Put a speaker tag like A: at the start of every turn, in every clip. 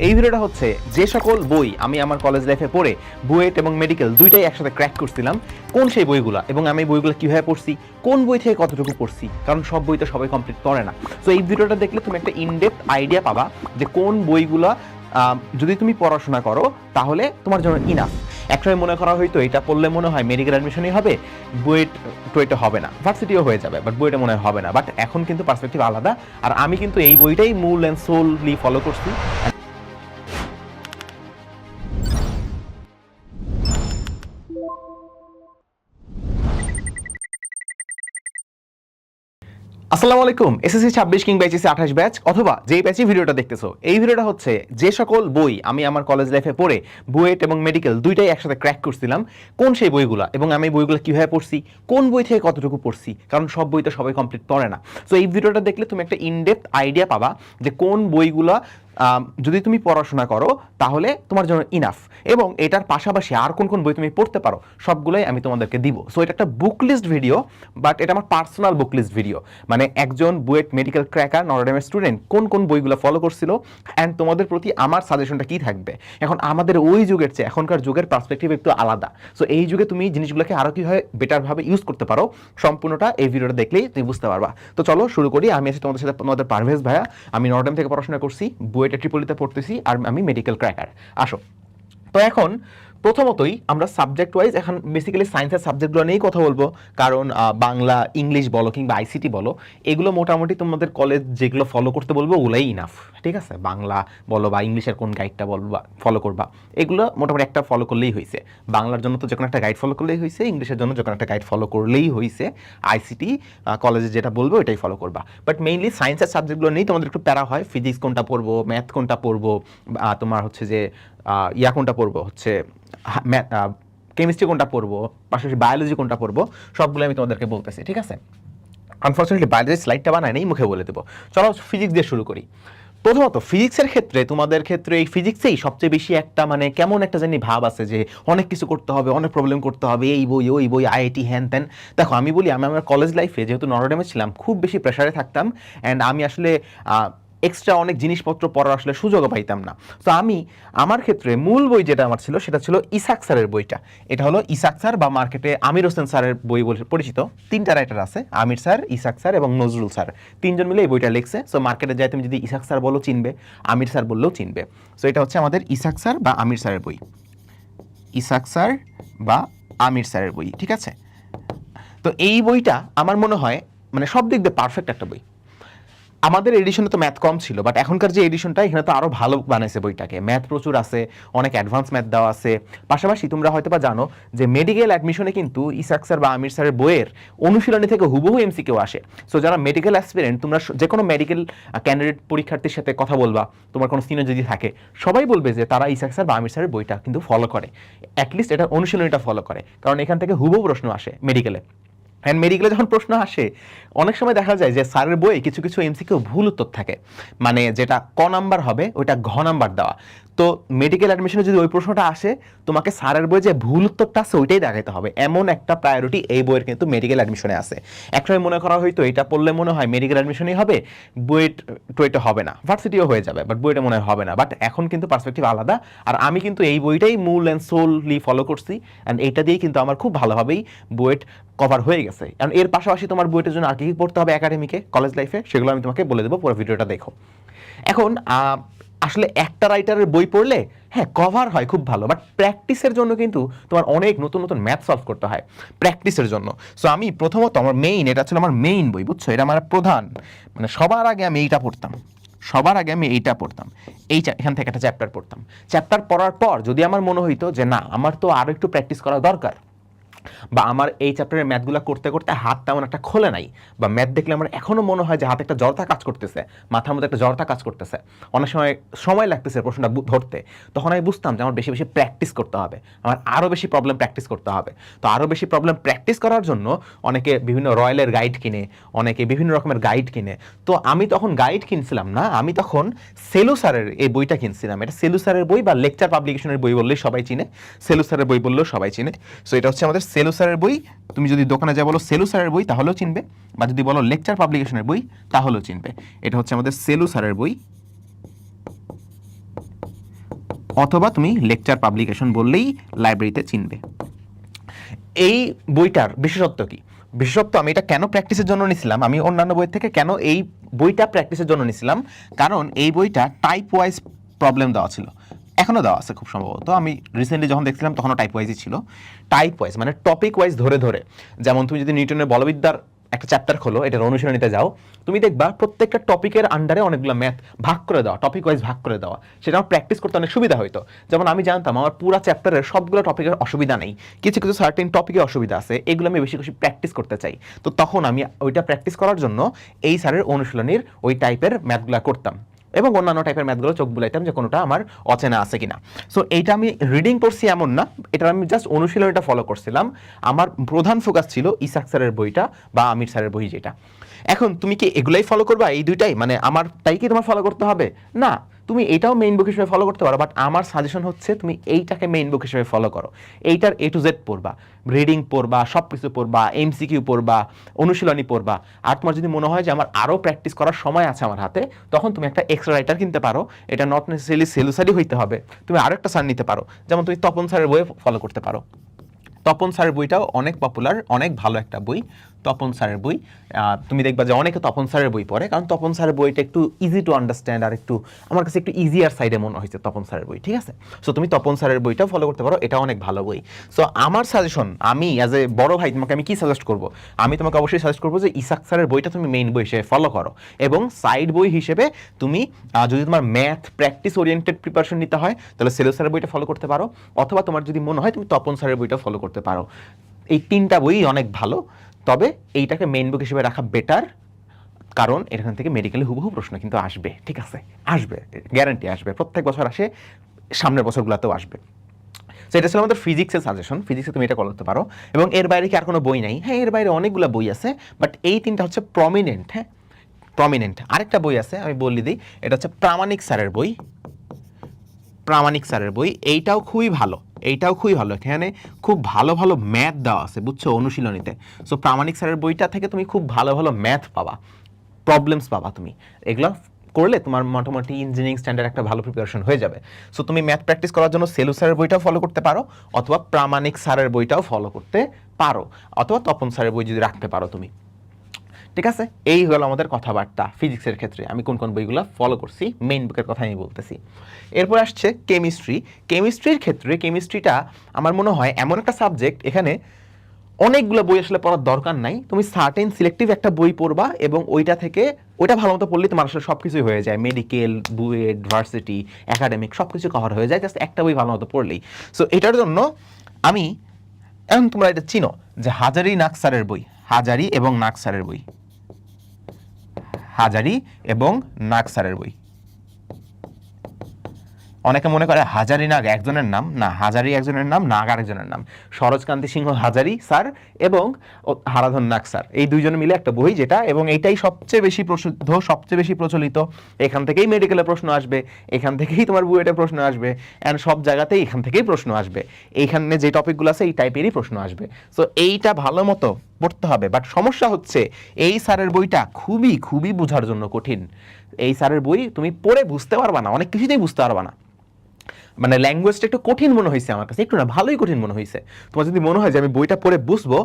A: এই ভিডিওটা হচ্ছে যে সকল বই আমি আমার কলেজ লাইফে পড়ে বুয়েট এবং মেডিকেল দুইটাই একসাথে ক্র্যাক করছিলাম কোন সেই বইগুলো এবং আমি বইগুলো কিভাবে পড়ছি কোন বই থেকে কতটুকু পড়ছি কারণ সব বই তো সবাই কমপ্লিট করে না। সো এই ভিডিওটা দেখলে তুমি একটা ইনডেপথ আইডিয়া পাবা যে কোন বইগুলো যদি তুমি পড়াশোনা করো তাহলে তোমার জন্য ইনাফ। একসময় মনে করা হয়তো এটা পড়লে মনে হয় মেডিকেল অ্যাডমিশনই হবে, বুয়েট টুয়েটে হবে না, ভার্সিটিও হয়ে যাবে, বাট বুয়েটে মনে হয় হবে না। বাট এখন কিন্তু পার্সপেক্টিভ আলাদা, আর আমি কিন্তু এই বইটাই মূল অ্যান্ড সোললি ফলো করছি। আসসালামু আলাইকুম। এসএসসি 26 কিংবা এইচএসসি 28 ব্যাচ অথবা যেই ব্যাচে ভিডিওটা দেখতেছো, এই ভিডিওটা হচ্ছে যে সকল বই আমি আমার কলেজ লাইফে পড়ে বুয়েট এবং মেডিকেল দুইটাই একসাথে ক্র্যাক করছিলাম কোন সেই বইগুলো এবং আমি বইগুলো কিভাবে পড়ছি, কোন বই থেকে কতটুকু পড়ছি কারণ সব বই তো সবাই কমপ্লিট পড়ে না। সো এই ভিডিওটা দেখলে তুমি একটা ইনডেপথ আইডিয়া পাবা যে কোন বইগুলো যদি তুমি পড়াশোনা করো তাহলে তোমার জন্য ইনাফ, এবং এটার পাশাপাশি আর কোন কোন বই তুমি পড়তে পারো সবগুলোই আমি তোমাদেরকে দিব। সো এটা একটা বুক লিস্ট ভিডিও, বাট এটা আমার পার্সোনাল বুক লিস্ট ভিডিও। মানে একজন বুয়েট মেডিকেল ক্র্যাকার নটরডেমের স্টুডেন্ট কোন কোন বইগুলো ফলো করছিল অ্যান্ড তোমাদের প্রতি আমার সাজেশনটা কি থাকবে। এখন আমাদের ওই যুগের চেয়ে এখনকার যুগের পার্সপেক্টিভ একটু আলাদা। সো এই যুগে তুমি জিনিসগুলোকে আরও কীভাবে বেটারভাবে ইউজ করতে পারো সম্পূর্ণটা এই ভিডিওটা দেখলেই তুমি বুঝতে পারবা। তো চলো শুরু করি। আমি আছি তোমাদের সাথে তোমাদের পারভেজ ভাইয়া। আমি নটরডেম থেকে পড়াশোনা করছি, বুয়েটে ট্রিপলিতে পড়তেছি, আর আমি মেডিকেল ক্র্যাকার। আসো, তো এখন প্রথমতই আমরা সাবজেক্ট ওয়াইজ এখন বেসিক্যালি সায়েন্সের সাবজেক্টগুলো নিয়েই কথা বলবো, কারণ বাংলা ইংলিশ বলো কিংবা আইসিটি বলো এগুলো মোটামুটি তোমাদের কলেজ যেগুলো ফলো করতে বলবো ওগুলোই ইনাফ। ঠিক আছে, বাংলা বলো বা ইংলিশের কোন গাইডটা বলবা ফলো করবা, এগুলো মোটামুটি একটা ফলো করলেই হয়েছে। বাংলার জন্য তো যে কোনো একটা গাইড ফলো করলেই হয়েছে, ইংলিশের জন্য যে কোনো একটা গাইড ফলো করলেই হয়েছে, আইসিটি কলেজে যেটা বলবো এটাই ফলো করবা। বাট মেইনলি সায়েন্সের সাবজেক্টগুলো নিয়েই তোমাদের একটু প্যারা হয়, ফিজিক্স কোনটা পড়বো, ম্যাথ কোনটা পড়বো, তোমার হচ্ছে যে কোনটা পড়বো হচ্ছে কেমিস্ট্রি কোনটা পড়বো, পাশাপাশি বায়োলজি কোনটা পড়বো, সবগুলো আমি তোমাদেরকে বলতেছি। ঠিক আছে, আনফর্চুনেটলি বায়োলজির স্লাইডটা বানায় নেই, মুখে বলে দেবো। চলো ফিজিক্স দিয়ে শুরু করি। প্রথমত ফিজিক্সের ক্ষেত্রে তোমাদের ক্ষেত্রে এই ফিজিক্সেই সবচেয়ে বেশি একটা মানে কেমন একটা জানি ভাব আছে যে অনেক কিছু করতে হবে, অনেক প্রবলেম করতে হবে, এই বই ওই বই, আইআইটি হ্যান ত্যান। দেখো আমি বলি, আমি আমার কলেজ লাইফে যেহেতু নটরডেমে ছিলাম খুব বেশি প্রেশারে থাকতাম, অ্যান্ড আমি আসলে এক্সট্রা অনেক জিনিসপত্র পড়ার আসলে সুযোগও পাইতাম না। তো আমি আমার ক্ষেত্রে মূল বই যেটা আমার ছিল সেটা ছিল ইসাক স্যারের বইটা। এটা হলো ইসাক স্যার বা মার্কেটে আমির হোসেন স্যারের বই বলে পরিচিত। তিনটা রাইটার আছে, আমির স্যার, ইসাক স্যার এবং নজরুল স্যার, তিনজন মিলে এই বইটা লিখছে। সো মার্কেটে যাই তুমি যদি ইসাক স্যার বলো চিনবে, আমির স্যার বললেও চিনবে। সো এটা হচ্ছে আমাদের ইসাক স্যার বা আমির স্যারের বই, ইসাক স্যার বা আমির স্যারের বই। ঠিক আছে, তো এই বইটা আমার মনে হয় মানে সব দিক দিয়ে পারফেক্ট একটা বই। আমাদের এডিশনে তো ম্যাথ কম ছিল, বাট এখনকার যে এডিশনটা এখানে তো আরও ভালো বানাইছে বইটাকে, ম্যাথ প্রচুর আছে, অনেক অ্যাডভান্স ম্যাথ দেওয়া আছে। পাশাপাশি তোমরা হয়তো বা জানো যে মেডিকেল অ্যাডমিশনে কিন্তু ইসাক স্যার বা আমির স্যারের বইয়ের অনুশীলনী থেকে হুবহু এমসিকিউ আসে। সো যারা মেডিকেল অ্যাসপিরেন্ট, তোমরা যে কোনো মেডিকেল ক্যান্ডিডেট পরীক্ষার্থীর সাথে কথা বলবা, তোমার কোনো সিনিয়র যদি থাকে, সবাই বলবে যে তারা ইসাক স্যার বা আমির স্যারের বইটা কিন্তু ফলো করে, অ্যাটলিস্ট এটা অনুশীলনীটা ফলো করে, কারণ এখান থেকে হুবহু প্রশ্ন আসে মেডিকেলে। অ্যান্ড মেডিকেলে যখন প্রশ্ন আসে অনেক সময় দেখা যায় যে স্যারের বইয়ে কিছু কিছু এমসিকিউ ভুল উত্তর থাকে, মানে যেটা ক নাম্বার হবে ওইটা ঘ নাম্বার দেওয়া। তো মেডিকেল অ্যাডমিশনে যদি ওই প্রশ্নটা আসে, তোমাকে স্যারের বইয়ে যে ভুল উত্তরটা আছে ওইটাই দেখাতে হবে, এমন একটা প্রায়োরিটি এই বইয়ের কিন্তু মেডিকেল অ্যাডমিশনে আছে। একসময় মনে করা হয়তো এটা পড়লে মনে হয় মেডিকেল অ্যাডমিশনই হবে, বুয়েট টুয়েটে হবে না, ভার্সিটিও হয়ে যাবে, বাট বুয়েটে মনে হয় হবে না। বাট এখন কিন্তু পার্সপেক্টিভ আলাদা, আর আমি কিন্তু এই বইটাই মূল অ্যান্ড সোললি ফলো করছি, অ্যান্ড এইটা দিয়েই কিন্তু আমার খুব ভালোভাবেই বুয়েট কভার হয়ে গেছে। কারণ এর পাশাপাশি তোমার বুয়েটের জন্য আর কি পড়তে হবে একাডেমিকে কলেজ লাইফে, সেগুলো আমি তোমাকে বলে দেবো, পুরো ভিডিওটা দেখো। এখন আসলে একটা রাইটারের বই পড়লে হ্যাঁ কভার হয় খুব ভালো, বাট প্র্যাকটিসের জন্য কিন্তু তোমার অনেক নতুন নতুন ম্যাথ সলভ করতে হয় প্র্যাকটিসের জন্য। সো আমি প্রথমত আমার মেইন, এটা ছিল আমার মেইন বই, বুঝছো, এটা আমার প্রধান, মানে সবার আগে আমি এইটা পড়তাম, সবার আগে আমি এইটা পড়তাম, এখান থেকে একটা চ্যাপ্টার পড়তাম। চ্যাপ্টার পড়ার পর যদি আমার মনে হইতো যে না আমার তো আরও একটু প্র্যাকটিস করা দরকার, বা আমার এই চ্যাপ্টারের ম্যাথগুলো করতে করতে হাত তেমন একটা খোলে নাই, বা ম্যাথ দেখলে আমার এখনও মনে হয় যে হাতে একটা জড়তা কাজ করতেছে, মাথার মধ্যে একটা জড়তা কাজ করতেছে, অনেক সময় লাগতেছে প্রশ্নটা ধরতে, তখন আমি বুঝতাম যে আমার বেশি বেশি প্র্যাকটিস করতে হবে, আমার আরও বেশি প্রবলেম প্র্যাকটিস করতে হবে। তো আরও বেশি প্রবলেম প্র্যাকটিস করার জন্য অনেকে বিভিন্ন রয়্যালের গাইড কিনে, অনেকে বিভিন্ন রকমের গাইড কিনে। তো আমি তখন গাইড কিনছিলাম না, আমি তখন সেলু স্যারের এই বইটা কিনছিলাম। এটা সেলু স্যারের বই বা লেকচার পাবলিকেশনের বই বললেই সবাই চিনে, সেলু স্যারের বই বললেও সবাই চিনে। সো এটা হচ্ছে আমাদের সেলু স্যারের বই। তুমি যদি দোকানে যা বলো সেলু স্যারের বই তাহলেও চিনবে, বা যদি বলো লেকচার পাবলিকেশনের বই তাহলেও চিনবে। এটা হচ্ছে আমাদের সেলু স্যারের বই, অথবা তুমি লেকচার পাবলিকেশন বললেই লাইব্রেরিতে চিনবে। এই বইটার বিশেষত্ব কি? বিশেষত্ব আমি এটা কেন প্র্যাকটিসের জন্য নিছিলাম, আমি অন্যান্য বই থেকে কেন এই বইটা প্র্যাকটিসের জন্য নিছিলাম, কারণ এই বইটা টাইপ ওয়াইজ প্রবলেম দেওয়া ছিল, এখনও দেওয়া আছে খুব সম্ভবত, আমি রিসেন্টলি যখন দেখছিলাম তখনও টাইপ ওয়াইজই ছিল। টাইপ ওয়াইজ মানে টপিক ওয়াইজ ধরে ধরে, যেমন তুমি যদি নিউটনের বলবিদ্যার একটা চ্যাপ্টার খোলো, এটার অনুশীলনীতে যাও, তুমি দেখবা প্রত্যেকটা টপিকের আন্ডারে অনেকগুলো ম্যাথ ভাগ করে দেওয়া, টপিক ওয়াইজ ভাগ করে দেওয়া, সেটা আমার প্র্যাকটিস করতে অনেক সুবিধা হতো। যেমন আমি জানতাম আমার পুরো চ্যাপ্টারের সবগুলো টপিকের অসুবিধা নেই, কিছু কিছু সার্টেন টপিকে অসুবিধা আছে, এগুলো আমি বেশি বেশি প্র্যাকটিস করতে চাই। তো তখন আমি ওইটা প্র্যাকটিস করার জন্য এই স্যারের অনুশীলনীর ওই টাইপের ম্যাথগুলো করতাম এবং অন্যান্য টাইপের ম্যাথগুলো চোখ বুলাইতাম যে কোনোটা আমার অচেনা আছে কিনা। সো এইটা আমি রিডিং করছি এমন না, এটা আমি জাস্ট অনুশীলনীটা ফলো করছিলাম। আমার প্রধান ফোকাস ছিল ইসাক স্যারের বইটা বা আমির স্যারের বই যেটা। এখন তুমি কি এগুলাই ফলো করবা, এই দুইটাই, মানে আমার তাই কি তোমার ফলো করতে হবে? না, তুমি এটাও মেইন বুক হিসেবে ফলো করতে পারো, বাট আমার সাজেশন হচ্ছে তুমি এইটাকে মেইন বুক হিসেবে ফলো করো। এইটার A to Z পড়বা, রিডিং পড়বা, সব কিছু পড়বা, MCQ পড়বা, অনুশীলনী পড়বা। আর তোমার যদি মনে হয় যে আমার আরও প্র্যাকটিস করার সময় আছে আমার হাতে, তখন তুমি একটা এক্সট্রা রাইটার কিনতে পারো। এটা নট নেসেসারিলি সেলুসারি হইতে হবে, তুমি আরও একটা স্যার নিতে পারো, যেমন তুমি তপন স্যারের বই ফলো করতে পারো। তপন স্যারের বইটাও অনেক পপুলার, অনেক ভালো একটা বই তপন স্যারের বই। তুমি দেখবা যে অনেকে তপন স্যারের বই পড়ে, কারণ তপন স্যারের বইটা একটু ইজি টু আন্ডারস্ট্যান্ড, আর একটু আমার কাছে একটু ইজিয়ার সাইডে মনে হয়েছে তপন স্যারের বই, ঠিক আছে? সো তুমি তপন স্যারের বইটাও ফলো করতে পারো, এটা অনেক ভালো বই। সো আমার সাজেশন, আমি অ্যাজ এ বড় ভাই তোমাকে আমি কি সাজেস্ট করবো, আমি তোমাকে অবশ্যই সাজেস্ট করবো যে ইসাক স্যারের বইটা তুমি মেইন বই হিসেবে ফলো করো, এবং সাইড বই হিসেবে তুমি যদি তোমার ম্যাথ প্র্যাকটিস ওরিয়েন্টেড প্রিপারেশন নিতে হয় তাহলে সেলো স্যারের বইটা ফলো করতে পারো, অথবা তোমার যদি মনে হয় তুমি তপন স্যারের বইটা ফলো করতে পারো। এই তিনটা বই অনেক ভালো, তবে এইটাকে মেইন বুক হিসেবে রাখা বেটার, কারণ এখান থেকে মেডিকেলে হুবহু প্রশ্ন কিন্তু আসবে, ঠিক আছে? আসবে, গ্যারান্টি আসবে, প্রত্যেক বছর আসে, সামনের বছরগুলোতেও আসবে। সো এটা ছিল আমাদের ফিজিক্সের সাজেশন, ফিজিক্সে তুমি এটা করতে পারো। এবং এর বাইরে কি আর কোনো বই নাই? হ্যাঁ, এর বাইরে অনেকগুলো বই আছে, বাট এই তিনটা হচ্ছে প্রমিনেন্ট। হ্যাঁ, প্রমিনেন্ট। আরেকটা বই আছে, আমি বলে দিই, এটা হচ্ছে প্রামাণিক স্যারের বই। প্রামাণিক স্যারের বই, এইটাও খুবই ভালো, এইটাও খুবই ভালো, এখানে খুব ভালো ভালো ম্যাথ দেওয়া আছে, বুঝছো, অনুশীলনীতে। সো প্রামাণিক স্যারের বইটা থেকে তুমি খুব ভালো ভালো ম্যাথ পাবা, প্রবলেমস পাবা, তুমি এগুলো করলে তোমার মোটামুটি ইঞ্জিনিয়ারিং স্ট্যান্ডার্ড একটা ভালো প্রিপারেশন হয়ে যাবে। সো তুমি ম্যাথ প্র্যাকটিস করার জন্য সেলু স্যারের বইটাও ফলো করতে পারো, অথবা প্রামাণিক স্যারের বইটাও ফলো করতে পারো, অথবা তপন স্যারের বই যদি রাখতে পারো তুমি, ঠিক আছে? এই হলো আমাদের কথাবার্তা ফিজিক্সের ক্ষেত্রে, আমি কোন কোন বইগুলো ফলো করছি, মেইন বুকের কথা আমি বলতেছি। এরপর আসছে কেমিস্ট্রি। কেমিস্ট্রির ক্ষেত্রে, কেমিস্ট্রিটা আমার মনে হয় এমন একটা সাবজেক্ট, এখানে অনেকগুলো বই আসলে পড়ার দরকার নাই, তুমি সার্টেন সিলেক্টিভ একটা বই পড়বা, এবং ওইটা থেকে ওইটা ভালো মতো পড়লে তোমার আসলে সব কিছুই হয়ে যায়, মেডিকেল, বুয়েট, ভার্সিটি, একাডেমিক সব কিছু কভার হয়ে যায় জাস্ট একটা বই ভালো মতো পড়লেই। সো এটার জন্য আমি, এখন তোমরা এটা চিনো যে হাজারি নাকসারের বই, হাজারি এবং নাকসারের বই, হাজারি এবং নাগ স্যারের বই। অনেকে মনে করে হাজারি নাগ একজনের নাম, না, হাজারি একজনের নাম, নাগ আরেকজনের নাম। সরোজকান্তি সিংহ হাজারি স্যার এবং হারাধন নাগ স্যার, এই দুইজনে মিলে একটা বই যেটা, এবং এইটাই সবচেয়ে বেশি প্রসিদ্ধ, সবচেয়ে বেশি প্রচলিত। এখান থেকেই মেডিকেলে প্রশ্ন আসবে, এখান থেকেই তোমার বুয়েটে প্রশ্ন আসবে, অ্যান্ড সব জায়গাতেই এখান থেকেই প্রশ্ন আসবে, এইখানে যে টপিকগুলো আছে এই টাইপেরই প্রশ্ন আসবে। সো এইটা ভালো মতো পড়তে হবে। বাট সমস্যা হচ্ছে এই স্যারের বইটা খুবই খুবই বোঝার জন্য কঠিন। এই স্যারের বই তুমি পড়ে বুঝতে পারবা না, অনেক কিছুতেই বুঝতে পারবা না, মানে ল্যাঙ্গুয়েজটা একটু কঠিন মনে হয়েছে আমার কাছে, একটু না, ভালোই কঠিন মনে হয়েছে। তোমার যদি মনে হয় যে আমি বইটা পড়ে বুঝবো,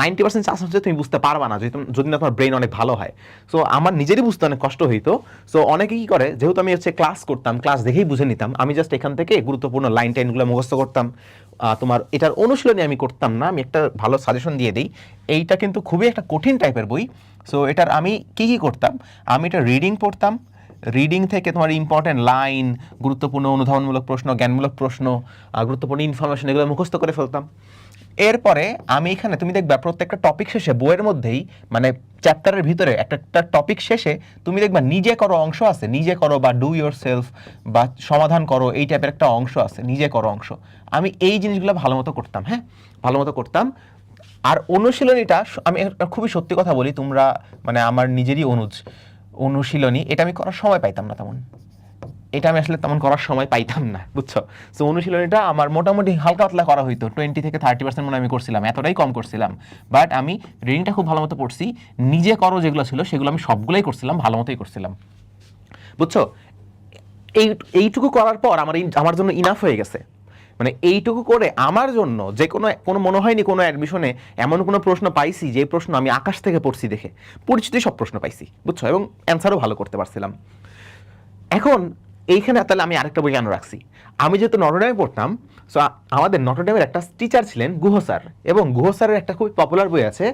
A: 90% চান্স হচ্ছে তুমি বুঝতে পারবা না, যদি না তোমার ব্রেন অনেক ভালো হয়। সো আমার নিজেরই বুঝতে অনেক কষ্ট হইতো। সো অনেকে কী করে, যেহেতু আমি হচ্ছে ক্লাস করতাম, ক্লাস দেখেই বুঝে নিতাম, আমি জাস্ট এখান থেকে গুরুত্বপূর্ণ লাইন টাইনগুলো মুখস্থ করতাম। তোমার এটার অনুশীলনী আমি করতাম না। আমি একটা ভালো সাজেশন দিয়ে দিই, এইটা কিন্তু খুবই একটা কঠিন টাইপের বই। সো এটার আমি কী কী করতাম, আমি এটা রিডিং পড়তাম, রিডিং থেকে তোমার ইম্পর্টেন্ট লাইন, গুরুত্বপূর্ণ অনুধাবনমূলক প্রশ্ন, জ্ঞানমূলক প্রশ্ন, গুরুত্বপূর্ণ ইনফরমেশন, এগুলো মুখস্থ করে ফেলতাম। এরপরে আমি এখানে তুমি দেখবা প্রত্যেকটা টপিক শেষে বইয়ের মধ্যেই, মানে চ্যাপ্টারের ভিতরে একটা একটা টপিক শেষে তুমি দেখবা নিজে করো অংশ আছে, নিজে করো বা ডু ইয়োর সেলফ বা সমাধান করো, এই টাইপের একটা অংশ আছে, নিজে করো অংশ। আমি এই জিনিসগুলো ভালো মতো করতাম, হ্যাঁ, ভালো মতো করতাম। আর অনুশীলনীটা, আমি খুবই সত্যি কথা বলি, তোমরা মানে আমার নিজেরই অনুশীলনী, এটা আমি করার সময় পাইতাম না তেমন, এটা আমি আসলে তেমন করার সময় পাইতাম না, বুঝছো? সো অনুশীলনীটা আমার মোটামুটি হালকা পাতলা করা হইতো, 20 থেকে 30% মনে আমি করছিলাম, এতটাই কম করছিলাম। বাট আমি রিডিংটা খুব ভালো মতো পড়ছি, নিজে করো যেগুলো ছিল সেগুলো আমি সবগুলোই করছিলাম, ভালো মতোই করছিলাম, বুঝছো? এই এইটুকু করার পর আমার জন্য ইনাফ হয়ে গেছে। মানে এইটুকু করে আমার জন্য যে কোনো মনে হয়নি কোনো অ্যাডমিশনে এমন কোনো প্রশ্ন পাইছি যে প্রশ্ন আমি আকাশ থেকে পড়ছি দেখে, পরিচিত সব প্রশ্ন পাইছি, বুঝছো, এবং অ্যান্সারও ভালো করতে পারছিলাম। এখন এইখানে তাহলে আমি আরেকটা বই কেন রাখছি, আমি যেহেতু নটরডেমে পড়তাম, সো আমাদের নটরডেমের একটা টিচার ছিলেন গুহ স্যার, এবং গুহ স্যারের একটা খুব পপুলার বই আছে,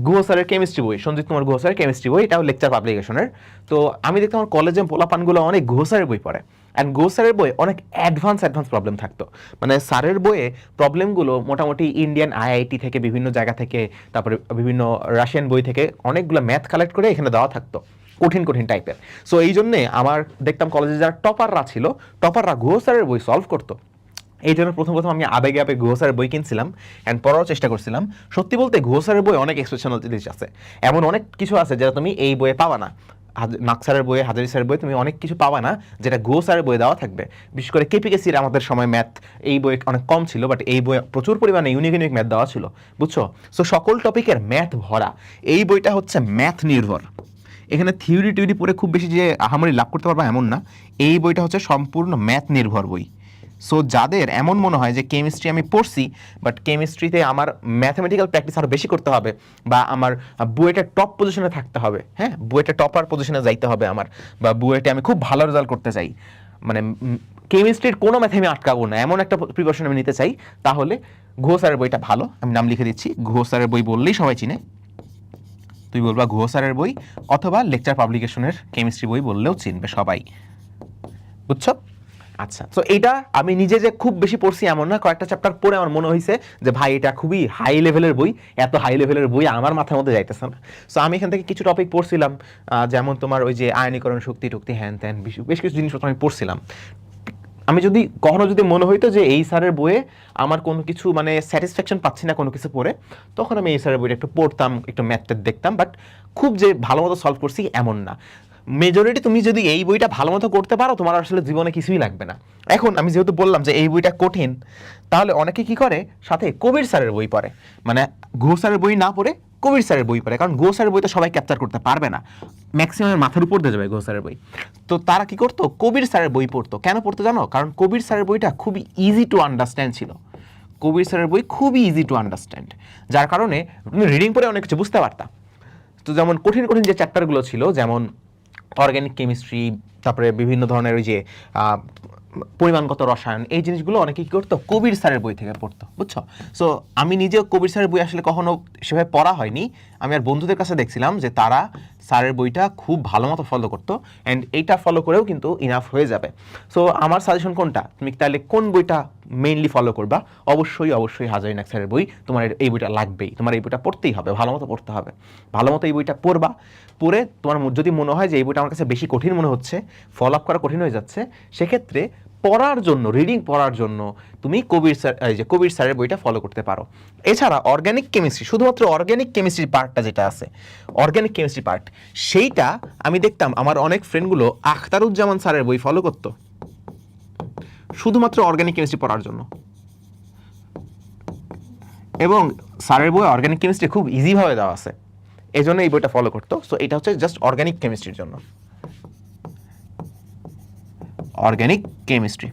A: গুহ স্যারের কেমিস্ট্রি বই, সঞ্জিত কুমার গুহ স্যারের কেমিস্ট্রি বই, এটাও লেকচার পাবলিকেশনের। তো আমি দেখতাম আমার কলেজে পোলাপানগুলো অনেক গুহ স্যারের বই পড়ে, অ্যান্ড গুহ স্যারের বই অনেক অ্যাডভান্স প্রবলেম থাকতো। মানে স্যারের বইয়ে প্রবলেমগুলো মোটামুটি ইন্ডিয়ান আইআইটি থেকে, বিভিন্ন জায়গা থেকে, তারপরে বিভিন্ন রাশিয়ান বই থেকে অনেকগুলো ম্যাথ কালেক্ট করে এখানে দেওয়া থাকতো, কঠিন কঠিন টাইপের। সো এই জন্যে আমার দেখতাম কলেজে যারা টপাররা ছিল, টপাররা গুহ স্যারের বই সলভ করতো। এই জন্য প্রথম আমি আবেগে গুহ স্যারের বই কিনছিলাম অ্যান্ড পড়ার চেষ্টা করছিলাম। সত্যি বলতে গুহ স্যারের বই অনেক এক্সেপশনাল জিনিস আছে, এমন অনেক কিছু আছে যেটা তুমি এই বইয়ে পাবা না। নাকসারের বইয়ে, হাজারি স্যারের বই তুমি অনেক কিছু পাবা না যেটা গুহ স্যারের বইয়ে দেওয়া থাকবে। বিশেষ করে কেপিকেসির আমাদের সময় ম্যাথ এই বই অনেক কম ছিল, বাট এই বইয়ে প্রচুর পরিমাণে ইউনিক ইউনিক ম্যাথ দেওয়া ছিল, বুঝছো। সো সকল টপিকের ম্যাথ ভরা এই বইটা হচ্ছে ম্যাথ নির্ভর। এখানে থিওরি টিউরি পড়ে খুব বেশি যে আহামরি লাভ করতে পারবা এমন না, এই বইটা হচ্ছে সম্পূর্ণ ম্যাথ নির্ভর বই। সো যাদের এমন মনে হয় যে কেমিস্ট্রি আমি পড়ছি, বাট কেমিস্ট্রিতে আমার ম্যাথমেটিক্যাল প্র্যাকটিস আরও বেশি করতে হবে, বা আমার বুয়েটে টপ পজিশনে থাকতে হবে, হ্যাঁ বুয়েটে টপার পজিশনে যাইতে হবে আমার, বা বুয়েটে আমি খুব ভালো রেজাল্ট করতে চাই, মানে কেমিস্ট্রির কোনো ম্যাথে আমি আটকাবো না এমন একটা প্রিপারেশন আমি নিতে চাই, তাহলে গুহ স্যারের বইটা ভালো। আমি নাম লিখে দিচ্ছি, গুহ স্যারের বই বললেই সবাই চিনে, তুই বলবা গুহ স্যারের বই, অথবা লেকচার পাবলিকেশনের কেমিস্ট্রি বই বললেও চিনবে সবাই, বুঝছো। আচ্ছা, তো এটা আমি নিজে যে খুব বেশি পড়ছি এমন না, কয়েকটা চ্যাপ্টার পড়ে আমার মনে হয়েছে যে ভাই এটা খুবই হাই লেভেলের বই, এত হাই লেভেলের বই আমার মাথার মধ্যে যাইতেছে না। সো আমি এখান থেকে কিছু টপিক পড়ছিলাম, যেমন তোমার ওই যে আয়নীকরণ শক্তি টক্তি হ্যান ত্যান বেশ কিছু জিনিসপত্র আমি পড়ছিলাম। আমি যদি কখনো মনে হইতো যে এই স্যারের বইয়ে আমার কোনো কিছু মানে স্যাটিসফ্যাকশন পাচ্ছি না কোনো কিছু পড়ে, তখন আমি এই স্যারের বইটা একটু পড়তাম, একটু ম্যাথটা দেখতাম, বাট খুব যে ভালো মতো সলভ করছি এমন না। মেজরিটি তুমি যদি এই বইটা ভালো মতো করতে পারো, তোমার আসলে জীবনে কিছুই লাগবে না। এখন আমি যেহেতু বললাম যে এই বইটা কঠিন, তাহলে অনেকে কি করে সাথে কবির স্যারের বই পড়ে, মানে গুহ স্যারের বই না পড়ে কবির স্যারের বই পড়ে, কারণ গুহ স্যারের বই তো সবাই ক্যাপচার করতে পারবে না, ম্যাক্সিমামের মাথার উপর দিয়ে যাবে গুহ স্যারের বই। তো তারা কি করতো, কবির স্যারের বই পড়তো। কেন পড়তো জানো? কারণ কবির স্যারের বইটা খুবই ইজি টু আন্ডারস্ট্যান্ড ছিল। কবির স্যারের বই খুবই ইজি টু আন্ডারস্ট্যান্ড, যার কারণে তুমি রিডিং পড়ে অনেক কিছু বুঝতে পারতা। তো যেমন কঠিন কঠিন যে চ্যাপ্টারগুলো ছিল, যেমন অর্গ্যানিক কেমিস্ট্রি, তারপরে বিভিন্ন ধরনের ওই যে পরিমাণগত রসায়ন, এই জিনিসগুলো অনেকে কী করতো, কবির স্যারের বই থেকে পড়তো, বুঝছো। সো আমি নিজেও কবির স্যারের বই আসলে কখনো সেভাবে পড়া হয়নি, আমি আর বন্ধুদের কাছে দেখছিলাম যে তারা স্যারের বইটা খুব ভালো মতো ফলো করতো, অ্যান্ড এইটা ফলো করেও কিন্তু ইনাফ হয়ে যাবে। সো আমার সাজেশন কোনটা, তুমি তাহলে কোন বইটা মেইনলি ফলো করবা? অবশ্যই হাজারি নাগ স্যারের বই, তোমার এই বইটা লাগবেই, তোমার এই বইটা পড়তেই হবে, ভালো মতো পড়তে হবে, ভালো মতো এই বইটা পড়বা। পড়ে তোমার যদি মনে হয় যে এই বইটা আমার কাছে বেশি কঠিন মনে হচ্ছে, ফলো আপ করা কঠিন হয়ে যাচ্ছে, সেক্ষেত্রে পড়ার জন্য, রিডিং পড়ার জন্য তুমি কবির স্যারের বইটা ফলো করতে পারো। এছাড়া অর্গ্যানিক কেমিস্ট্রি, শুধুমাত্র অর্গ্যানিক কেমিস্ট্রি পার্টটা যেটা আছে, অর্গ্যানিক কেমিস্ট্রি পার্ট, সেইটা আমি দেখতাম আমার অনেক ফ্রেন্ডগুলো আখতারুজ্জামান স্যারের বই ফলো করতো শুধুমাত্র অর্গ্যানিক কেমিস্ট্রি পড়ার জন্য, এবং স্যারের বই অর্গ্যানিক কেমিস্ট্রি খুব ইজিভাবে দেওয়া আছে, এই জন্য এই বইটা ফলো করতো। সো এটা হচ্ছে জাস্ট অর্গ্যানিক কেমিস্ট্রির জন্য, অর্গ্যানিক কেমিস্ট্রি,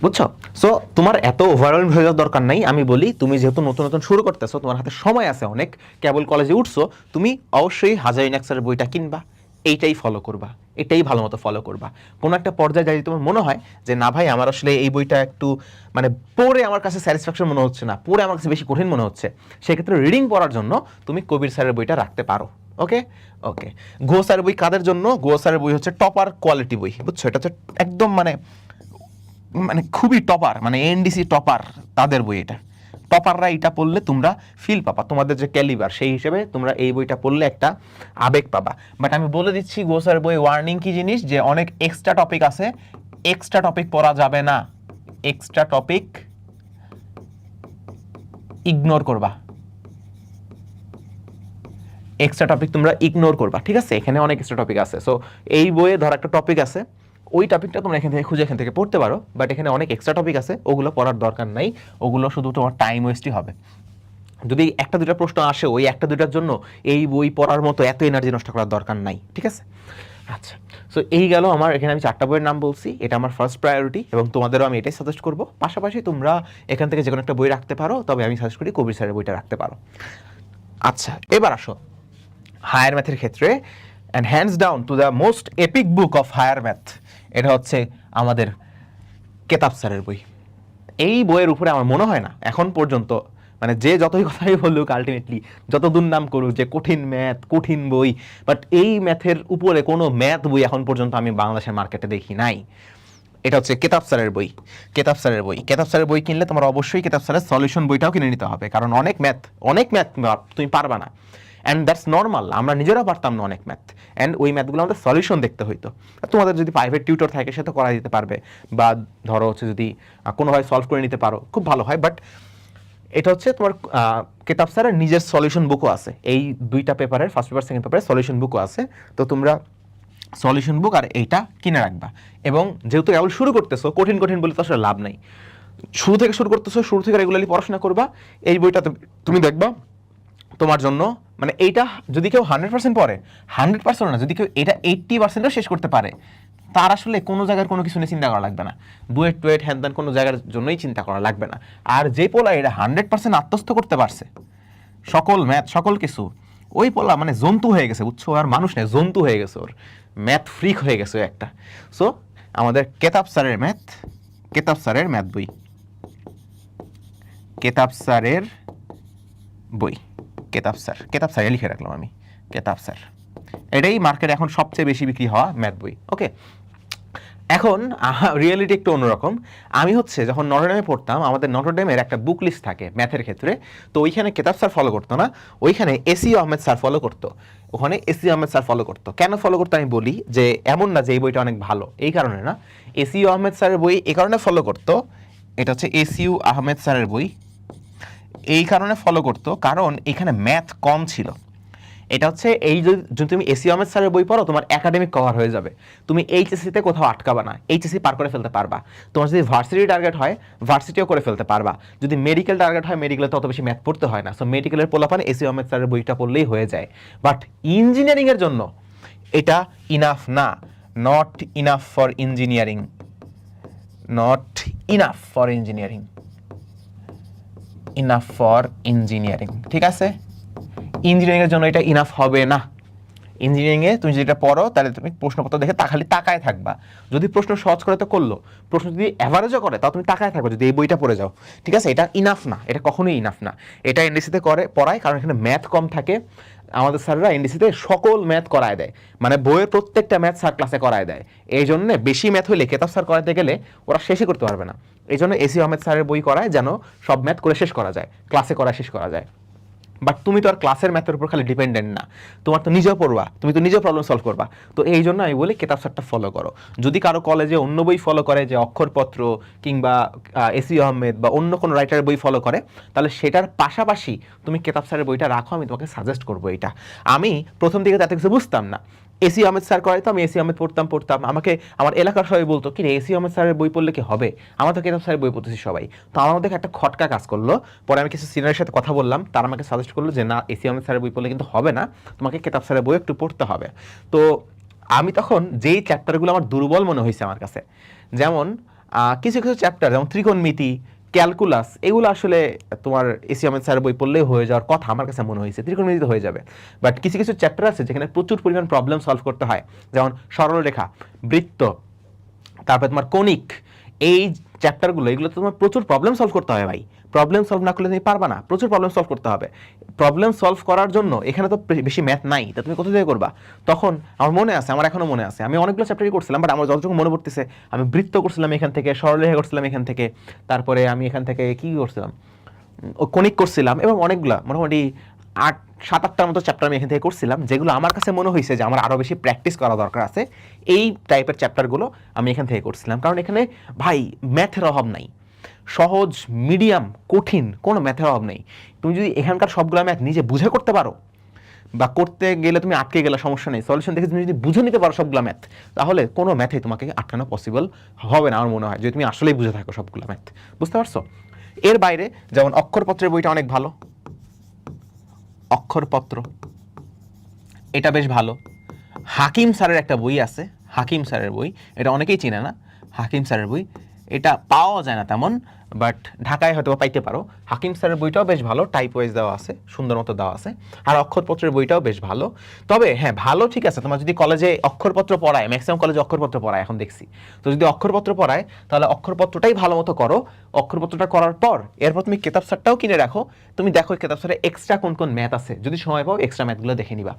A: বুঝছো। সো তোমার এত ওভারঅল হয়ে যাওয়ার দরকার নাই। আমি বলি, তুমি যেহেতু নতুন নতুন শুরু করতেছো, তোমার হাতে সময় আছে অনেক, কেবল কলেজে উঠছো, তুমি অবশ্যই হাজারি নাগ স্যারের বইটা কিনবা, এইটাই ফলো করবা, এটাই ভালো মতো ফলো করবা। কোনো একটা পর্যায়ে যদি তোমার মনে হয় যে না ভাই আমার আসলে এই বইটা একটু মানে পড়ে আমার কাছে স্যাটিসফ্যাকশন মনে হচ্ছে না, পড়ে আমার কাছে বেশি কঠিন মনে হচ্ছে, সেক্ষেত্রে রিডিং পড়ার জন্য তুমি কবির স্যারের বইটা রাখতে পারো। ওকে ওকে, গুহ স্যারের বই কাদের জন্য? গুহ স্যারের বই হচ্ছে টপার কোয়ালিটি বই, বুঝছো। এটা হচ্ছে একদম মানে খুবই টপার, মানে এনডিসি টপার তাদের বই এটা। টপাররা এটা পড়লে তোমরা ফিল পাবা, তোমাদের যে ক্যালিবার সেই হিসেবে তোমরা এই বইটা পড়লে একটা আবেগ পাবা। বাট আমি বলে দিচ্ছি গুহ স্যারের বই ওয়ার্নিং কি জিনিস, যে অনেক এক্সট্রা টপিক আছে, এক্সট্রা টপিক পড়া যাবে না, এক্সট্রা টপিক ইগনোর করবা, এক্সট্রা টপিক তোমরা ইগনোর করবা, ঠিক আছে। এখানে অনেক এক্সট্রা টপিক আছে। সো এই বইয়ে ধর একটা টপিক আছে, ওই টপিকটা তোমরা এখান থেকে খুঁজে এখান থেকে পড়তে পারো, বাট এখানে অনেক এক্সট্রা টপিক আছে, ওগুলো পড়ার দরকার নাই, ওগুলো শুধু তোমার টাইম ওয়েস্টই হবে। যদি একটা দুটা প্রশ্ন আসে ওই একটা দুটার জন্য এই বই পড়ার মতো এত এনার্জি নষ্ট করার দরকার নাই, ঠিক আছে? আচ্ছা, সো এই গেল আমার, এখানে আমি 4টা বইয়ের নাম বলছি, এটা আমার ফার্স্ট প্রায়োরিটি এবং তোমাদেরও আমি এটাই সাজেস্ট করব। পাশাপাশি তোমরা এখান থেকে যে কোনো একটা বই রাখতে পারো, তবে আমি সাজেস্ট করি কবির স্যারের বইটা রাখতে পারো। আচ্ছা, এবার আসো হায়ার ম্যাথের ক্ষেত্রে, and hands down to the most epic book of higher math, এটা হচ্ছে আমাদের কেতাব স্যারের বই। এই বইয়ের উপরে আমার মনে হয় না এখন পর্যন্ত, মানে যে যতই কথাই বলুক আলটিমেটলি যত দুর্নাম করুক যে কঠিন ম্যাথ, কঠিন বই, বাট এই ম্যাথের উপরে কোনো ম্যাথ বই এখন পর্যন্ত আমি বাংলাদেশের মার্কেটে দেখি নাই। এটা হচ্ছে কেতাব স্যারের বই। কেতাব স্যারের বই, কেতাব স্যারের বই কিনলে তোমার অবশ্যই কেতাব স্যারের সলিউশন বইটাও কিনে নিতে হবে, কারণ অনেক ম্যাথ তুমি পারবা না, অ্যান্ড দ্যাটস নর্মাল। আমরা নিজেরা পারতাম না অনেক ম্যাথ, অ্যান্ড ওই ম্যাথগুলো আমাদের সলিউশন দেখতে হইতো। তোমাদের যদি প্রাইভেট টিউটর থাকে সে তো করাই দিতে পারবে, বা ধরো হচ্ছে যদি কোনোভাবে সলভ করে নিতে পারো খুব ভালো হয়। বাট এটা হচ্ছে তোমার কেতাব স্যারের নিজের সলিউশন বুকও আছে, এই 2টা পেপারের ফার্স্ট পেপার সেকেন্ড পেপারের সলিউশন বুকও আছে। তো তোমরা সলিউশন বুক আর এইটা কিনে রাখবা। এবং যেহেতু কেবল শুরু করতেছো, কঠিন কঠিন বলে তো আসলে লাভ নাই, শুরু থেকে শুরু করতেছো, শুরু থেকে রেগুলারলি পড়াশোনা করবা, এই বইটা তুমি দেখবা তোমার জন্য, মানে এইটা যদি কেউ 100% পড়ে, 100% না, যদি কেউ এটা 80%ও শেষ করতে পারে, তার আসলে কোনো জায়গার কোনো কিছু নিয়ে চিন্তা করা লাগবে না, বুয়েট টুয়েট হ্যান ত্যান কোনো জায়গার জন্যই চিন্তা করা লাগবে না। আর যে পোলা এটা 100% আত্মস্থ করতে পারছে, সকল ম্যাথ সকল কিছু, ওই পোলা মানে জন্তু হয়ে গেছে, বুঝছো? আর মানুষ নেই, জন্তু হয়ে গেছে, ওর ম্যাথ ফ্রিক হয়ে গেছে একটা। সো আমাদের কেতাব স্যারের ম্যাথ, কেতাব স্যারের ম্যাথ বই, কেতাব স্যারের বই, কেতাব স্যার লিখে রাখলাম আমি, কেতাব স্যার, এটাই মার্কেটে এখন সবচেয়ে বেশি বিক্রি হওয়া ম্যাথ বই। ওকে, এখন রিয়েলিটি একটু অন্যরকম। আমি হচ্ছে যখন নটরডেমে পড়তাম, আমাদের নটরডেমের একটা বুক লিস্ট থাকে ম্যাথের ক্ষেত্রে, তো ওইখানে কেতাব স্যার ফলো করতো না, ওইখানে এসি আহমেদ স্যার ফলো করতো। ওখানে এসি আহমেদ স্যার ফলো করতো, কেন ফলো করতো আমি বলি, যে এমন না যে এই বইটা অনেক ভালো, এই কারণে না, এসি আহমেদ স্যারের বই এই কারণে ফলো করতো, এটা হচ্ছে এসিউ আহমেদ স্যারের বই, এই কারণে ফলো করতো কারণ এখানে ম্যাথ কম ছিল। এটা হচ্ছে এই যদি তুমি এসি আহমেদ স্যারের বই পড়ো, তোমার একাডেমিক কভার হয়ে যাবে, তুমি এইচএসসিতে কোথাও আটকাবা না, এইচএসসি পার করে ফেলতে পারবা। তোমার যদি ভার্সিটি টার্গেট হয়, ভার্সিটিও করে ফেলতে পারবা। যদি মেডিকেল টার্গেট হয়, মেডিকেলে তত বেশি ম্যাথ পড়তে হয় না, সো মেডিকেলের পোলাপান এসি আহমেদ স্যারের বইটা পড়লেই হয়ে যায়। বাট ইঞ্জিনিয়ারিংয়ের জন্য এটা ইনাফ না, not enough for engineering, not enough for engineering, enough for engineering, ঠিক আছে? ইঞ্জিনিয়ারিংয়ের জন্য এটা ইনাফ হবে না। ইঞ্জিনিয়ারিংয়ে তুমি যদি এটা পড়ো, তাহলে তুমি প্রশ্নপত্র দেখে খালি তাকায় থাকবা, যদি প্রশ্ন সহজ করে তো করলো, প্রশ্ন যদি অ্যাভারেজও করে তাও তুমি তাকায় থাকবে যদি এই বইটা পড়ে যাও, ঠিক আছে? এটা ইনাফ না, এটা কখনোই ইনাফ না। এটা এনডিসিতে পড়ায়, কারণ এখানে ম্যাথ কম থাকে। আমাদের স্যাররা এনডিসিতে সকল ম্যাথ করায় দেয়, মানে বইয়ের প্রত্যেকটা ম্যাথ স্যার ক্লাসে করায় দেয়। এই জন্য বেশি ম্যাথ হইলে কেতাব স্যার করাতে গেলে ওরা শেষই করতে পারবে না, এই জন্য এসি আহমেদ স্যারের বই করায় যেন সব ম্যাথ করে শেষ করা যায়, ক্লাসে করা শেষ করা যায়। বাট তুমি তো আর ক্লাসের ম্যাথের উপর খালি ডিপেন্ডেন্ট না, তোমার তো নিজেও পড়বা, তুমি তো নিজেও প্রবলেম সলভ করবা। তো এই জন্য আমি বলি কেতাব স্যারটা ফলো করো। যদি কারো কলেজে অন্য বই ফলো করে, যে অক্ষরপত্র কিংবা এসি আহমেদ বা অন্য কোনো রাইটারের বই ফলো করে, তাহলে সেটার পাশাপাশি তুমি কেতাব স্যারের বইটা রাখো, আমি তোমাকে সাজেস্ট করবো এটা। আমি প্রথম দিকে তাতে কিছু বুঝতাম না, এসি আহমেদ স্যার করাই তো আমি এসি আহমেদ পড়তাম, আমাকে আমার এলাকার সবাই বলতো কি রে এসি আহমেদ স্যারের বই পড়লে কি হবে, আমরা তো কেতাব স্যারের বই পড়তেছি সবাই। তো আমার মধ্যে একটা খটকা কাজ করলো, পরে আমি কিছু সিনিয়রের সাথে কথা বললাম, তারা আমাকে সাজেস্ট করলো যে না, এসি আহমেদ স্যারের বই পড়লে কিন্তু হবে না, তোমাকে কেতাব স্যারের বই একটু পড়তে হবে। তো আমি তখন যেই চ্যাপ্টারগুলো আমার দুর্বল মনে হয়েছে আমার কাছে, যেমন কিছু কিছু চ্যাপ্টার যেমন ত্রিকোণমিতি, ক্যালকুলাস, এগুলো আসলে তোমার এসি আহমেদ স্যারের বই পড়লেই হয়ে যাওয়ার কথা আমার কাছে মনে হয়েছে, ত্রিকোণমিতিতে হয়ে যাবে। বাট কিছু কিছু চ্যাপ্টার আছে যেখানে প্রচুর পরিমাণ প্রবলেম সলভ করতে হয়, যেমন সরলরেখা, বৃত্ত, তারপরে তোমার কনিক, এই চ্যাপ্টারগুলো, এগুলো তোমার প্রচুর প্রবলেম সলভ করতে হয় ভাই। প্রবলেম সলভ না করলে তুমি পারবা না, প্রচুর প্রবলেম সলভ করতে হবে। প্রবলেম সলভ করার জন্য এখানে তো বেশি ম্যাথ নাই, তা তুমি কোথা থেকে করবা? তখন আমার মনে আছে, আমার এখনো মনে আছে, আমি অনেকগুলো চ্যাপ্টারই করছিলাম, বাট আমার যতটুকু মনে পড়তেছে, আমি বৃত্ত করছিলাম এখান থেকে, সরলরেখা করছিলাম এখান থেকে, তারপরে আমি এখান থেকে কি করছিলাম, কনিক করছিলাম, এবং অনেকগুলা মোটামুটি 7-8টার মতো চ্যাপ্টার আমি এখান থেকে করছিলাম, যেগুলো আমার কাছে মনে হয়েছে যে আমার আরও বেশি প্র্যাকটিস করা দরকার আছে। এই টাইপের চ্যাপ্টারগুলো আমি এখান থেকে করছিলাম, কারণ এখানে ভাই ম্যাথের অভাব নাই, সহজ, মিডিয়াম, কঠিন কোনো ম্যাথের অভাব নেই। তুমি যদি এখানকার সবগুলো ম্যাথ নিজে বুঝে করতে পারো, বা করতে গেলে তুমি আটকে গেলে সমস্যা নেই, সলিউশন দেখে তুমি যদি বুঝে নিতে পারো সবগুলো ম্যাথ, তাহলে কোনো ম্যাথে তোমাকে আটকানো পসিবল হবে না আমার মনে হয়, যদি তুমি আসলেই বুঝে থাকো সবগুলো ম্যাথ। বুঝতে পারছো? এর বাইরে যেমন অক্ষরপত্রের বইটা অনেক ভালো, অক্ষরপত্র, এটা বেশ ভালো। হাকিম স্যারের একটা বই আছে, হাকিম স্যারের বই, এটা অনেকেই চিনে না। হাকিম স্যারের বই এটা পাওয়া যায় না তেমন, বাট ঢাকায় হয়তো পাইতে পারো। হাকিম স্যারের বইটাও বেশ ভালো, টাইপ ওয়াইজ দেওয়া আছে, সুন্দর মতো দেওয়া আছে। আর অক্ষরপত্রের বইটাও বেশ ভালো। তবে হ্যাঁ, ভালো ঠিক আছে, তোমার যদি কলেজে অক্ষরপত্র পড়ায়, ম্যাক্সিমাম কলেজে অক্ষরপত্র পড়ায় এখন দেখছি, তো যদি অক্ষরপত্র পড়ায় তাহলে অক্ষরপত্রটাই ভালো মতো করো। অক্ষরপত্রটা করার পর এরপর তুমি কেতাব স্যারটাও কিনে রাখো। তুমি দেখো কেতাব স্যারে এক্সট্রা কোন কোন ম্যাথ আছে, যদি সময় পাও এক্সট্রা ম্যাথগুলো দেখে নিবা।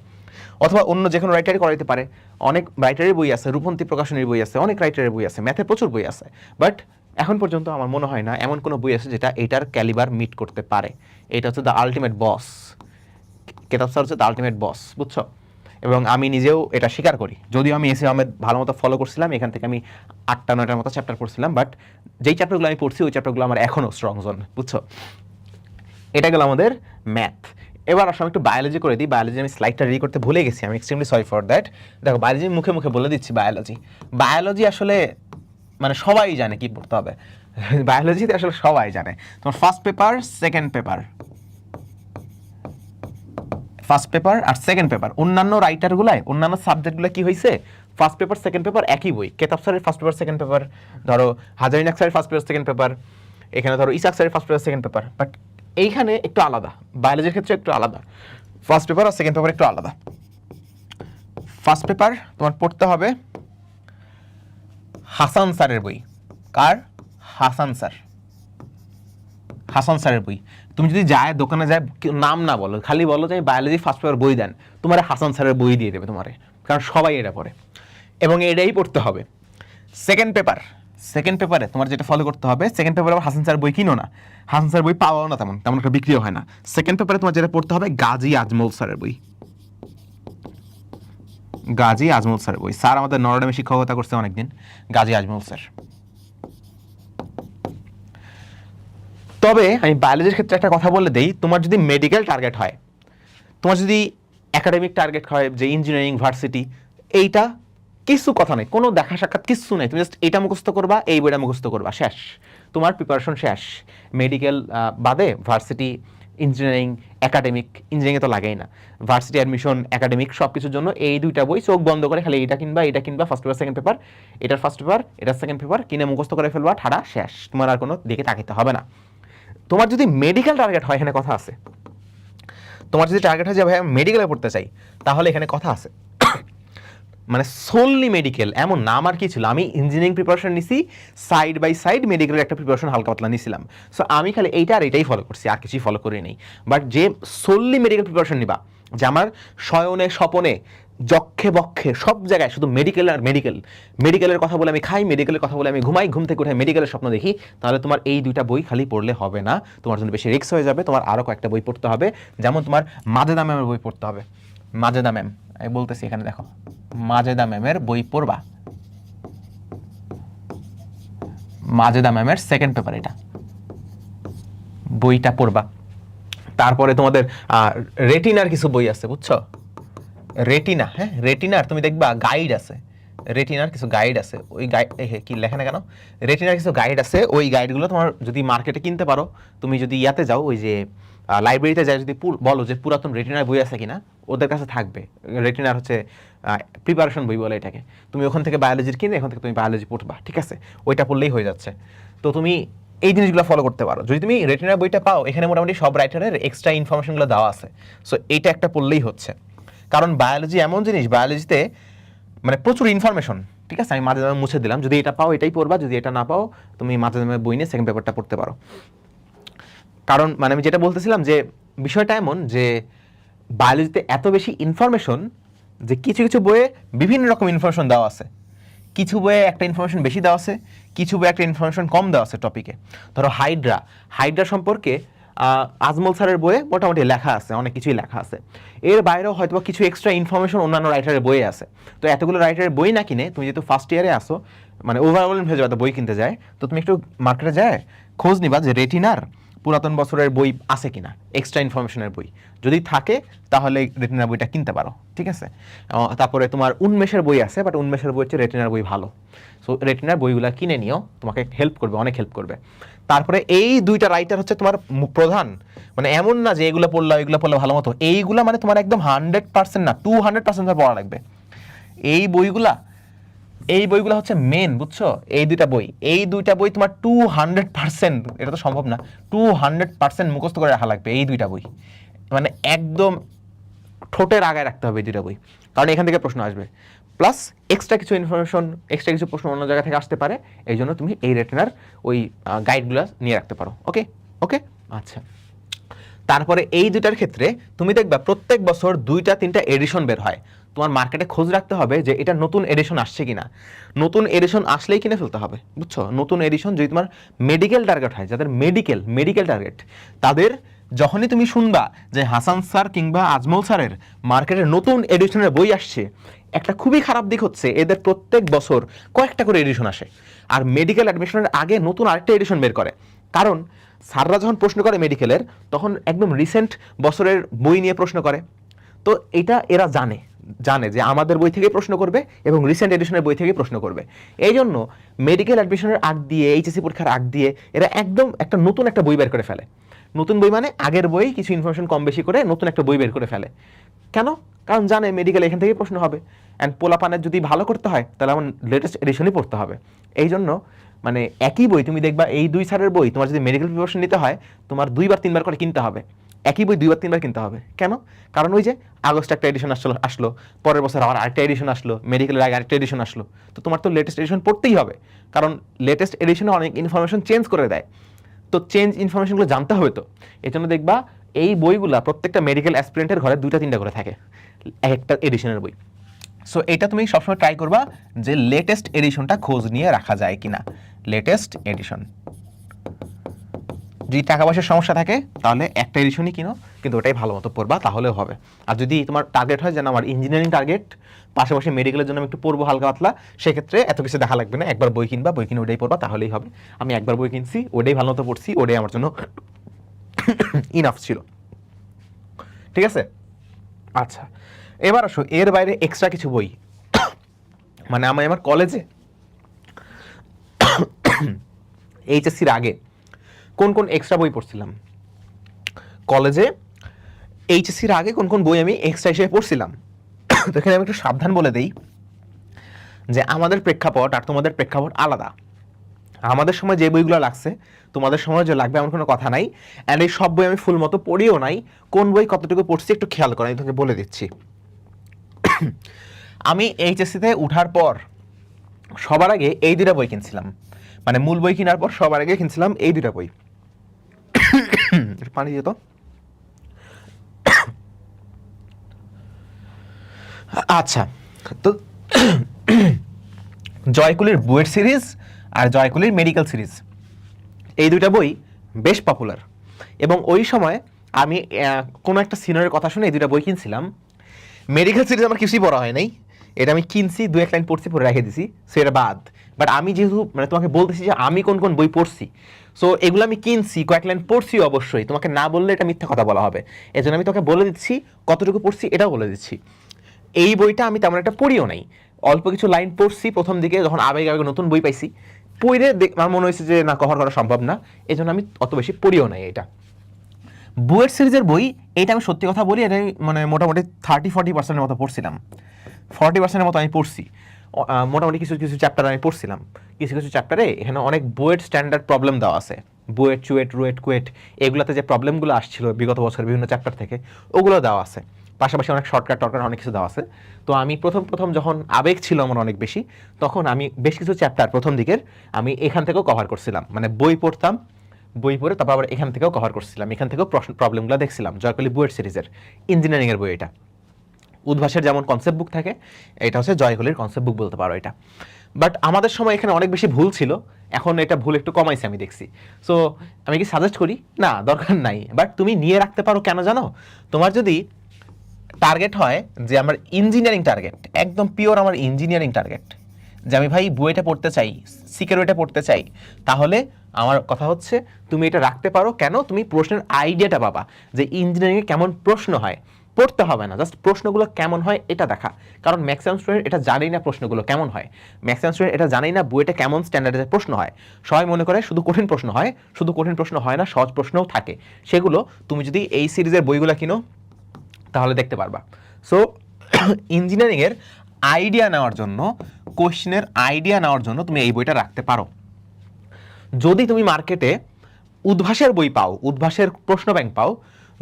A: অথবা অন্য যে কোনো রাইটারই করাইতে পারে, অনেক রাইটারের বই আছে, রূপন্তী প্রকাশনীর বই আছে, অনেক রাইটারের বই আছে, ম্যাথের প্রচুর বই আছে। বাট এখন পর্যন্ত আমার মনে হয় না এমন কোনো বই আছে যেটা এটার ক্যালিবার মিট করতে পারে। এটা হচ্ছে দ্য আলটিমেট বস, কেতাব স্যার হচ্ছে দ্য আলটিমেট বস, বুঝছো? এবং আমি নিজেও এটা স্বীকার করি, যদিও আমি এসি আহমেদ ভালো মতো ফলো করছিলাম, এখান থেকে আমি 8টা-9টার মতো চ্যাপ্টার পড়ছিলাম, বাট যেই চ্যাপ্টারগুলো আমি পড়ছি ওই চ্যাপ্টারগুলো আমার এখনও স্ট্রং জোন, বুঝছো? এটা গেল আমাদের ম্যাথ। এবার আসলে একটু বায়োলজি করে দিই। বায়োলজি আমি স্লাইডটা রেডি করতে ভুলে গেছি, আমি এক্সট্রিমলি সরি ফর দ্যাট। দেখো বায়োলজি মুখে মুখে বলে দিচ্ছি, বায়োলজি আসলে মানে সবাই জানে কি পড়তে হবে। বায়োলজিতে আসলে সবাই জানে। তোমার first paper, second paper, first paper আর সেকেন্ড পেপার, অন্যান্য রাইটারগুলায় অন্যান্য সাবজেক্টগুলো কি হয়েছে, ফার্স্ট পেপার সেকেন্ড পেপার একই বই। কেতাব স্যারের ফার্স্ট পেপার সেকেন্ড পেপার, ধরো হাজারিনাক স্যারের ফার্স্ট পেপার সেকেন্ড পেপার, এখানে ধরো ইসাক স্যারের first paper second paper, but এইখানে একটু আলাদা, বায়োলজির ক্ষেত্রে একটু আলাদা। ফার্স্ট পেপার আর সেকেন্ড পেপার একটু আলাদা। ফার্স্ট পেপার তোমার পড়তে হবে হাসান স্যারের বই। কার? হাসান স্যার, হাসান স্যারের বই। তুমি যদি যায় দোকানে যায়, নাম না বলো, খালি বলো যে বায়োলজি ফার্স্ট পেপার বই দেন, তোমার হাসান স্যারের বই দিয়ে দেবে তোমারে, কারণ সবাই এটা পড়ে এবং এটাই পড়তে হবে। সেকেন্ড পেপার, সেকেন্ড পেপারে তোমার যেটা ফলো করতে হবে, সেকেন্ড পেপারে আবার হাসান স্যার বই কিনো না, হাসান স্যার বই পাওয়াও না তেমন, তেমন একটা বিক্রিও হয় না। সেকেন্ড পেপারে তোমার যেটা পড়তে হবে গাজী আজমল স্যারের বই, গাজী আজমল স্যারের বই। স্যার আমাদের নরডামে শিক্ষকতা করছে অনেকদিন, গাজী আজমল স্যার। তবে আমি বায়োলজির ক্ষেত্রে একটা কথা বলে দেই, তোমার যদি মেডিকেল টার্গেট হয়, তোমার যদি একাডেমিক টার্গেট হয় যে ইঞ্জিনিয়ারিং ভার্সিটি, এইটা কিছু কথা নেই, কোনো দেখা সাক্ষাৎ কিছু নেই, তুমি জাস্ট এটা মুখস্থ করবা, এই বইটা মুখস্থ করবা, শেষ, তোমার প্রিপারেশন শেষ। মেডিকেল বাদে ভার্সিটি, ইঞ্জিনিয়ারিং, একাডেমিক, ইঞ্জিনিয়ারিংয়ে তো লাগেই না, ভার্সিটি অ্যাডমিশন, একাডেমিক সব কিছুর জন্য এই দুইটা বই চোখ বন্ধ করে খালি এটা কিনবা, এটা কিনবা, ফার্স্ট পেপার সেকেন্ড পেপার, এটার ফার্স্ট পেপার এটার সেকেন্ড পেপার কিনে মুখস্থ করে ফেলবা, ঠাড়া শেষ, তোমার আর কোনো দিকে তাকাইতে হবে না। তোমার যদি মেডিকেল টার্গেট হয়, এখানে কথা আছে। তোমার যদি টার্গেট হয় যে ভাই আমি মেডিকেলে পড়তে চাই, তাহলে এখানে কথা আছে। মানে সোললি মেডিকেল এমন না, আমার কি ছিল, আমি ইঞ্জিনিয়ারিং প্রিপারেশন নিছি, সাইড বাই সাইড মেডিকেলের একটা প্রিপারেশন হালকা পাতলা নিছিলাম। সো আমি খালি এইটা আর এটাই ফলো করছি, আর কিছুই ফলো করি নেই। বাট যে সোললি মেডিকেল প্রিপারেশন নিবা, যে আমার শয়নে স্বপনে যক্ষে বক্ষে সব জায়গায় শুধু মেডিকেল আর মেডিকেল, মেডিকেলের কথা বলে আমি খাই, মেডিকেলের কথা বলে আমি ঘুমাই, ঘুম থেকে উঠে মেডিকেলের স্বপ্ন দেখি, তাহলে তোমার এই দুইটা বই খালি পড়লে হবে না, তোমার জন্য বেশি রিস্ক হয়ে যাবে। তোমার আরও কয়েকটা বই পড়তে হবে, যেমন তোমার মাজেদা ম্যামের বই পড়তে হবে। মাজেদা ম্যাম, আমি বলতেছি এখানে দেখো, মাজেদা ম্যামের বই পড়বা, মাজেদা ম্যামের সেকেন্ড পেপার এটা, বইটা পড়বা। তারপরে তোমাদের রেটিনার কিছু বই আছে, বুঝছো? রেটিনা, হ্যাঁ রেটিনার তুমি দেখবা গাইড আছে, রেটিনার কিছু গাইড আছে, ওই গাইড কি লেখে না কেন, রেটিনার কিছু গাইড আছে, ওই গাইডগুলো তোমার যদি মার্কেটে কিনতে পারো, তুমি যদি ইয়াতে যাও, ওই যে লাইব্রেরিতে যাই, যদি বলো যে পুরাতন রেটিনার বই আছে কিনা, ওদের কাছে থাকবে। রেটিনার হচ্ছে প্রিপারেশন বই বলে এটাকে, তুমি ওখান থেকে বায়োলজির কিনে এখান থেকে তুমি বায়োলজি পড়বা, ঠিক আছে? ওইটা পড়লেই হয়ে যাচ্ছে। তো তুমি এই জিনিসগুলো ফলো করতে পারো। যদি তুমি রেটিনার বইটা পাও, এখানে মোটামুটি সব রাইটারের এক্সট্রা ইনফরমেশনগুলো দেওয়া আছে, সো এইটা একটা পড়লেই হচ্ছে। কারণ বায়োলজি এমন জিনিস, বায়োলজিতে মানে প্রচুর ইনফরমেশন, ঠিক আছে? আমি মাঝে মাঝে মুছে দিলাম, যদি এটা পাও এটাই পড়বা, যদি এটা না পাও তুমি মাঝে মাঝে বই নিয়ে সেকেন্ড পেপারটা পড়তে পারো। কারণ মানে আমি যেটা বলতেছিলাম যে বিষয়টা এমন যে বায়োলজিতে এত বেশি ইনফরমেশন যে কিছু কিছু বইয়ে বিভিন্ন রকম ইনফরমেশন দেওয়া আছে, কিছু বইয়ে একটা ইনফরমেশন বেশি দেওয়া আছে, কিছু বইয়ে একটা ইনফরমেশন কম দেওয়া আছে টপিকে। ধরো হাইড্রা সম্পর্কে আজমল স্যারের বইয়ে মোটামুটি লেখা আছে, অনেক কিছুই লেখা আছে। এর বাইরেও হয়তো কিছু এক্সট্রা ইনফরমেশন অন্যান্য রাইটারের বইয়ে আছে। তো এতগুলো রাইটারের বই না কিনে তুমি যেহেতু ফার্স্ট ইয়ারে আসো, মানে ওভারঅল হয়ে যাবে বই কিনতে যায়, তো তুমি একটু মার্কেটে যায় খোঁজ নিবা যে রেটিনার পুরাতন বছরের বই আছে কিনা, এক্সট্রা ইনফরমেশনের বই যদি থাকে তাহলে রেটিনার বইটা কিনতে পারো, ঠিক আছে। তারপরে তোমার উন্মেষের বই আছে, বাট উন্মেষের বই হচ্ছে রেটিনার বই ভালো, সো রেটিনার বইগুলো কিনে নিও, তোমাকে হেল্প করবে, অনেক হেল্প করবে। তারপরে এই দুইটা রাইটার হচ্ছে তোমার প্রধান, মানে এমন না যে এগুলো পড়লে এগুলো পড়লে ভালো মতো, এইগুলা মানে তোমার একদম 100% না 200% পড়া লাগবে। এই বইগুলো হচ্ছে মেন, বুঝছো। এই দুইটা বই তোমার 200%, এটা তো সম্ভব না, 200% মুখস্থ করে রাখা লাগবে এই দুইটা বই, মানে একদম ঠোঁটের আগায় রাখতে হবে এই দুইটা বই, কারণ এখান থেকে প্রশ্ন আসবে। প্লাস এক্সট্রা কিছু ইনফরমেশন, এক্সট্রা কিছু প্রশ্ন অন্য জায়গা থেকে আসতে পারে, এই জন্য তুমি এই রেটিনার ওই গাইডগুলো নিয়ে রাখতে পারো। ওকে ওকে আচ্ছা। তারপরে এই দুইটার ক্ষেত্রে তুমি দেখবা প্রত্যেক বছর 2-3টা এডিশন বের হয়, তোমার মার্কেটে খোঁজ রাখতে হবে যে এটা নতুন এডিশন আসছে কিনা, নতুন এডিশন আসলেই কিনে ফেলতে হবে, বুঝছো। নতুন এডিশন যদি তোমার মেডিকেল টার্গেট হয়, যাদের মেডিকেল টার্গেট, তাদের যখনই তুমি শুনবা যে হাসান স্যার কিংবা আজমল স্যারের মার্কেটে নতুন এডিশনের বই আসছে, একটা খুবই খারাপ দিক হচ্ছে এদের প্রত্যেক বছর কয়েকটা করে এডিশন আসে, আর মেডিকেল অ্যাডমিশনের আগে নতুন আরেকটা এডিশন বের করে। কারণ স্যাররা যখন প্রশ্ন করে মেডিকেলের, তখন একদম রিসেন্ট বছরের বই নিয়ে প্রশ্ন করে, তো এটা এরা জানে যে আমাদের বই থেকে প্রশ্ন করবে এবং রিসেন্ট এডিশনের বই থেকে প্রশ্ন করবে। এই জন্য মেডিকেল অ্যাডমিশনের আগ দিয়ে, এইচএসসি পরীক্ষার আগ দিয়ে এরা একদম একটা নতুন একটা বই বের করে ফেলে। নতুন বই মানে আগের বই কিছু ইনফরমেশন কম বেশি করে নতুন একটা বই বের করে ফেলে। কেন? কারণ জানে মেডিকেল এখান থেকেই প্রশ্ন হবে, অ্যান্ড পোলাপানের যদি ভালো করতে হয় তাহলে আমার লেটেস্ট এডিশনই পড়তে হবে। এই জন্য মানে একই বই তুমি দেখবা, এই 2 স্যারের বই তোমার যদি মেডিকেল প্রিপারেশন নিতে হয় তোমার 2-3 বার করে কিনতে হবে, একই বই 2-3 বার কিনতে হবে। কেন? কারণ ওই যে আগস্টে একটা এডিশন আসলো, পরের বছর আবার আরেকটা এডিশন আসলো, মেডিকেলের আগে আরেকটা এডিশন আসলো, তো তোমার তো লেটেস্ট এডিশন পড়তেই হবে, কারণ লেটেস্ট এডিশনে অনেক ইনফরমেশন চেঞ্জ করে দেয়, তো চেঞ্জ ইনফরমেশনগুলো জানতে হবে। তো এই জন্য দেখবা এই বইগুলা প্রত্যেকটা মেডিকেল অ্যাসপিরেন্টের ঘরে 2-3টা করে থাকে, একটা এডিশনের বই। সো এটা তুমি সবসময় ট্রাই করবা যে লেটেস্ট এডিশনটা খোঁজ নিয়ে রাখা যায় কিনা, লেটেস্ট এডিশন। যদি টাকা পয়সার সমস্যা থাকে তাহলে একটা এডিশনই কিনো, কিন্তু ওটাই ভালো মতো পড়বা তাহলেও হবে। আর যদি তোমার টার্গেট হয় যেন আমার ইঞ্জিনিয়ারিং টার্গেট, পাশাপাশি মেডিকেলের জন্য আমি একটু পড়বো হালকা পাতলা, সেক্ষেত্রে এত কিছু দেখা লাগবে না, একবার বই কিনবা, বই কিনে ওটাই পড়বা তাহলেই হবে। আমি একবার বই কিনছি, ওটাই ভালো মতো পড়ছি, ওটাই আমার জন্য ইনাফ ছিল, ঠিক আছে। আচ্ছা এবার আসো এর বাইরে এক্সট্রা কিছু বই, মানে আমি আমার কলেজে এইচএসসির আগে কোন কোন এক্সট্রা বই পড়ছিলাম, কলেজে এইচএসসির আগে কোন কোন বই আমি এক্সট্রা হিসেবে পড়ছিলাম। তো এখানে আমি একটু সাবধান বলে দিই যে আমাদের প্রেক্ষাপট আর তোমাদের প্রেক্ষাপট আলাদা। আমাদের সময় যে বইগুলো লাগছে তোমাদের সময় যে লাগবে এমন কোনো কথা নাই, অ্যান্ড এই সব বই আমি ফুল মতো পড়িও নাই, কোন বই কতটুকু পড়ছি একটু খেয়াল করা, আমি তোমাকে বলে দিচ্ছি। আমি এইচএসসিতে উঠার পর সবার আগে এই 2টা বই কিনছিলাম, মানে মূল বই কেনার পর সবার আগে কিনছিলাম এই 2টা বই। পানি যেত। আচ্ছা, তো জয়কুলির বুয়েট সিরিজ আর জয়কুলির মেডিকেল সিরিজ, এই 2টা বই বেশ পপুলার, এবং ওই সময় আমি কোনো একটা সিনিয়রের কথা শুনে এই 2টা বই কিনছিলাম। মেডিকেল সিরিজ আমার কিছুই পড়া হয় নাই, এটা আমি কিনছি, 2-1 লাইন পড়ছি, পরে রেখে দিছি, সেটা বাদ। বাট আমি যেহেতু মানে তোমাকে বলতেছি যে আমি কোন কোন বই পড়ছি, সো এগুলো আমি কিনছি, কয়েক লাইন পড়ছি, অবশ্যই তোমাকে না বললে এটা মিথ্যা কথা বলা হবে, এই জন্য আমি তোকে বলে দিচ্ছি, কতটুকু পড়ছি এটাও বলে দিচ্ছি। এই বইটা আমি তেমন একটা পড়িও নাই, অল্প কিছু লাইন পড়ছি প্রথম দিকে, যখন আবেগে নতুন বই পাইছি, পড়ে আমার মনে হয়েছে যে না, কভার করা সম্ভব না, এই জন্য আমি অত বেশি পড়িও নাই এটা। বুয়েট সিরিজের বই, এটা আমি সত্যি কথা বলি, এটা আমি মানে মোটামুটি 30-40% মতো পড়ছিলাম, 40% মতো আমি পড়ছি। মোটামুটি কিছু কিছু চ্যাপ্টার আমি পড়ছিলাম, কিছু কিছু চ্যাপ্টারে এখানে অনেক বুয়েট স্ট্যান্ডার্ড প্রবলেম দেওয়া আছে, বুয়েট, চুয়েট, রুয়েট, কুয়েট, এগুলোতে যে প্রবলেমগুলো আসছিল বিগত বছর বিভিন্ন চ্যাপ্টার থেকে, ওগুলো দেওয়া আছে, পাশাপাশি অনেক শর্টকাট অনেক কিছু দেওয়া আছে। তো আমি প্রথম যখন আবেগ ছিল আমার অনেক বেশি, তখন আমি বেশ কিছু চ্যাপ্টার প্রথম দিকের আমি এখান থেকেও কভার করছিলাম, মানে বই পড়তাম, বই পড়ে তারপর আবার এখান থেকেও কভার করছিলাম, এখান থেকেও প্রবলেমগুলো দেখছিলাম। জয়কলি বুয়েট সিরিজের ইঞ্জিনিয়ারিংয়ের বই এটা, উদ্ভাসের যেমন কনসেপ্ট বুক থাকে, এটা হচ্ছে জয়কলির কনসেপ্ট বুক বলতে পারো এটা। বাট আমাদের সময় এখানে অনেক বেশি ভুল ছিল, এখন এটা ভুল একটু কমাইছে আমি দেখছি। সো আমি কি সাজেস্ট করি? না, দরকার নাই, বাট তুমি নিয়ে রাখতে পারো। কেন জানো? তোমার যদি টার্গেট হয় যে আমার ইঞ্জিনিয়ারিং টার্গেট, একদম পিওর আমার ইঞ্জিনিয়ারিং টার্গেট, যে আমি ভাই বুয়েটে পড়তে চাই, সিকিউরিটিতে পড়তে চাই, তাহলে আমার কথা হচ্ছে তুমি এটা রাখতে পারো। কেন? তুমি প্রশ্নের আইডিয়াটা পাবা যে ইঞ্জিনিয়ারিংয়ে কেমন প্রশ্ন হয়। পড়তে হবে না, জাস্ট প্রশ্নগুলো কেমন হয় এটা দেখা। কারণ ম্যাক্সিমাম স্টুডেন্ট এটা জানেই না প্রশ্নগুলো কেমন হয়, ম্যাক্সিমাম স্টুডেন্ট এটা জানেই না বুয়েটে কেমন স্ট্যান্ডার্ডের প্রশ্ন হয়। সবাই মনে করে শুধু কঠিন প্রশ্ন হয়, শুধু কঠিন প্রশ্ন হয় না, সহজ প্রশ্নও থাকে। সেগুলো তুমি যদি এই সিরিজের বইগুলো কিনো তাহলে দেখতে পারবা। সো ইঞ্জিনিয়ারিংয়ের আইডিয়া নেওয়ার জন্য, কোশ্চেনের আইডিয়া নেওয়ার জন্য তুমি এই বইটা রাখতে পারো। যদি তুমি মার্কেটে উদ্ভাসের বই পাও, উদ্ভাসের প্রশ্ন ব্যাংক পাও,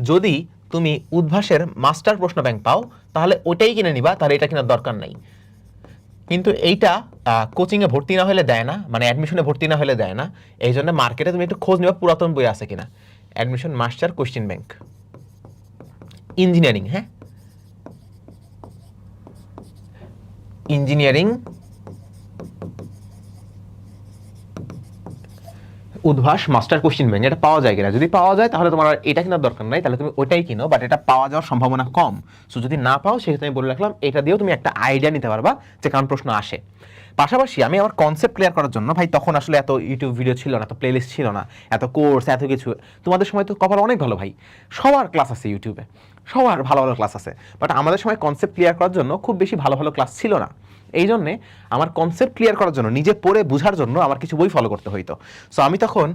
A: যদি তুমি উদ্ভাসের মাস্টার প্রশ্ন ব্যাংক পাও, তাহলে ওটাই কিনে নিবা, তাহলে এটা কেনার দরকার নাই। কিন্তু এইটা কোচিংয়ে ভর্তি না হলে দেয় না, মানে অ্যাডমিশনে ভর্তি না হলে দেয় না। এই জন্য মার্কেটে তুমি একটু খোঁজ নিবা পুরাতন বই আছে কিনা। Admission master question bank engineering, হ্যাঁ engineering Udvash master question bank, এটা পাওয়া যায় কিনা। যদি পাওয়া যায় তাহলে তোমার আর এটা কেনার দরকার নাই, তাহলে তুমি ওইটাই কিনো, বাট এটা পাওয়া যাওয়ার সম্ভাবনা কম। সো যদি না পাও সেক্ষেত্রে আমি বলে রাখলাম এটা দিয়েও তুমি একটা আইডিয়া নিতে পারবা যে কারণ প্রশ্ন আসে। পাশাপাশি আমি আমার কনসেপ্ট ক্লিয়ার করার জন্য, ভাই তখন আসলে এত ইউটিউব ভিডিও ছিল না, এত প্লেলিস্ট ছিল না, এত কোর্স, এত কিছু। তোমাদের সময় তো কপাল অনেক ভালো ভাই, সবার ক্লাস আছে ইউটিউবে, সবার ভালো ভালো ক্লাস আছে। বাট আমাদের সময় কনসেপ্ট ক্লিয়ার করার জন্য খুব বেশি ভালো ভালো ক্লাস ছিল না। এই জন্যে আমার কনসেপ্ট ক্লিয়ার করার জন্য, নিজে পড়ে বোঝার জন্য আমার কিছু বই ফলো করতে হইতো। সো আমি তখন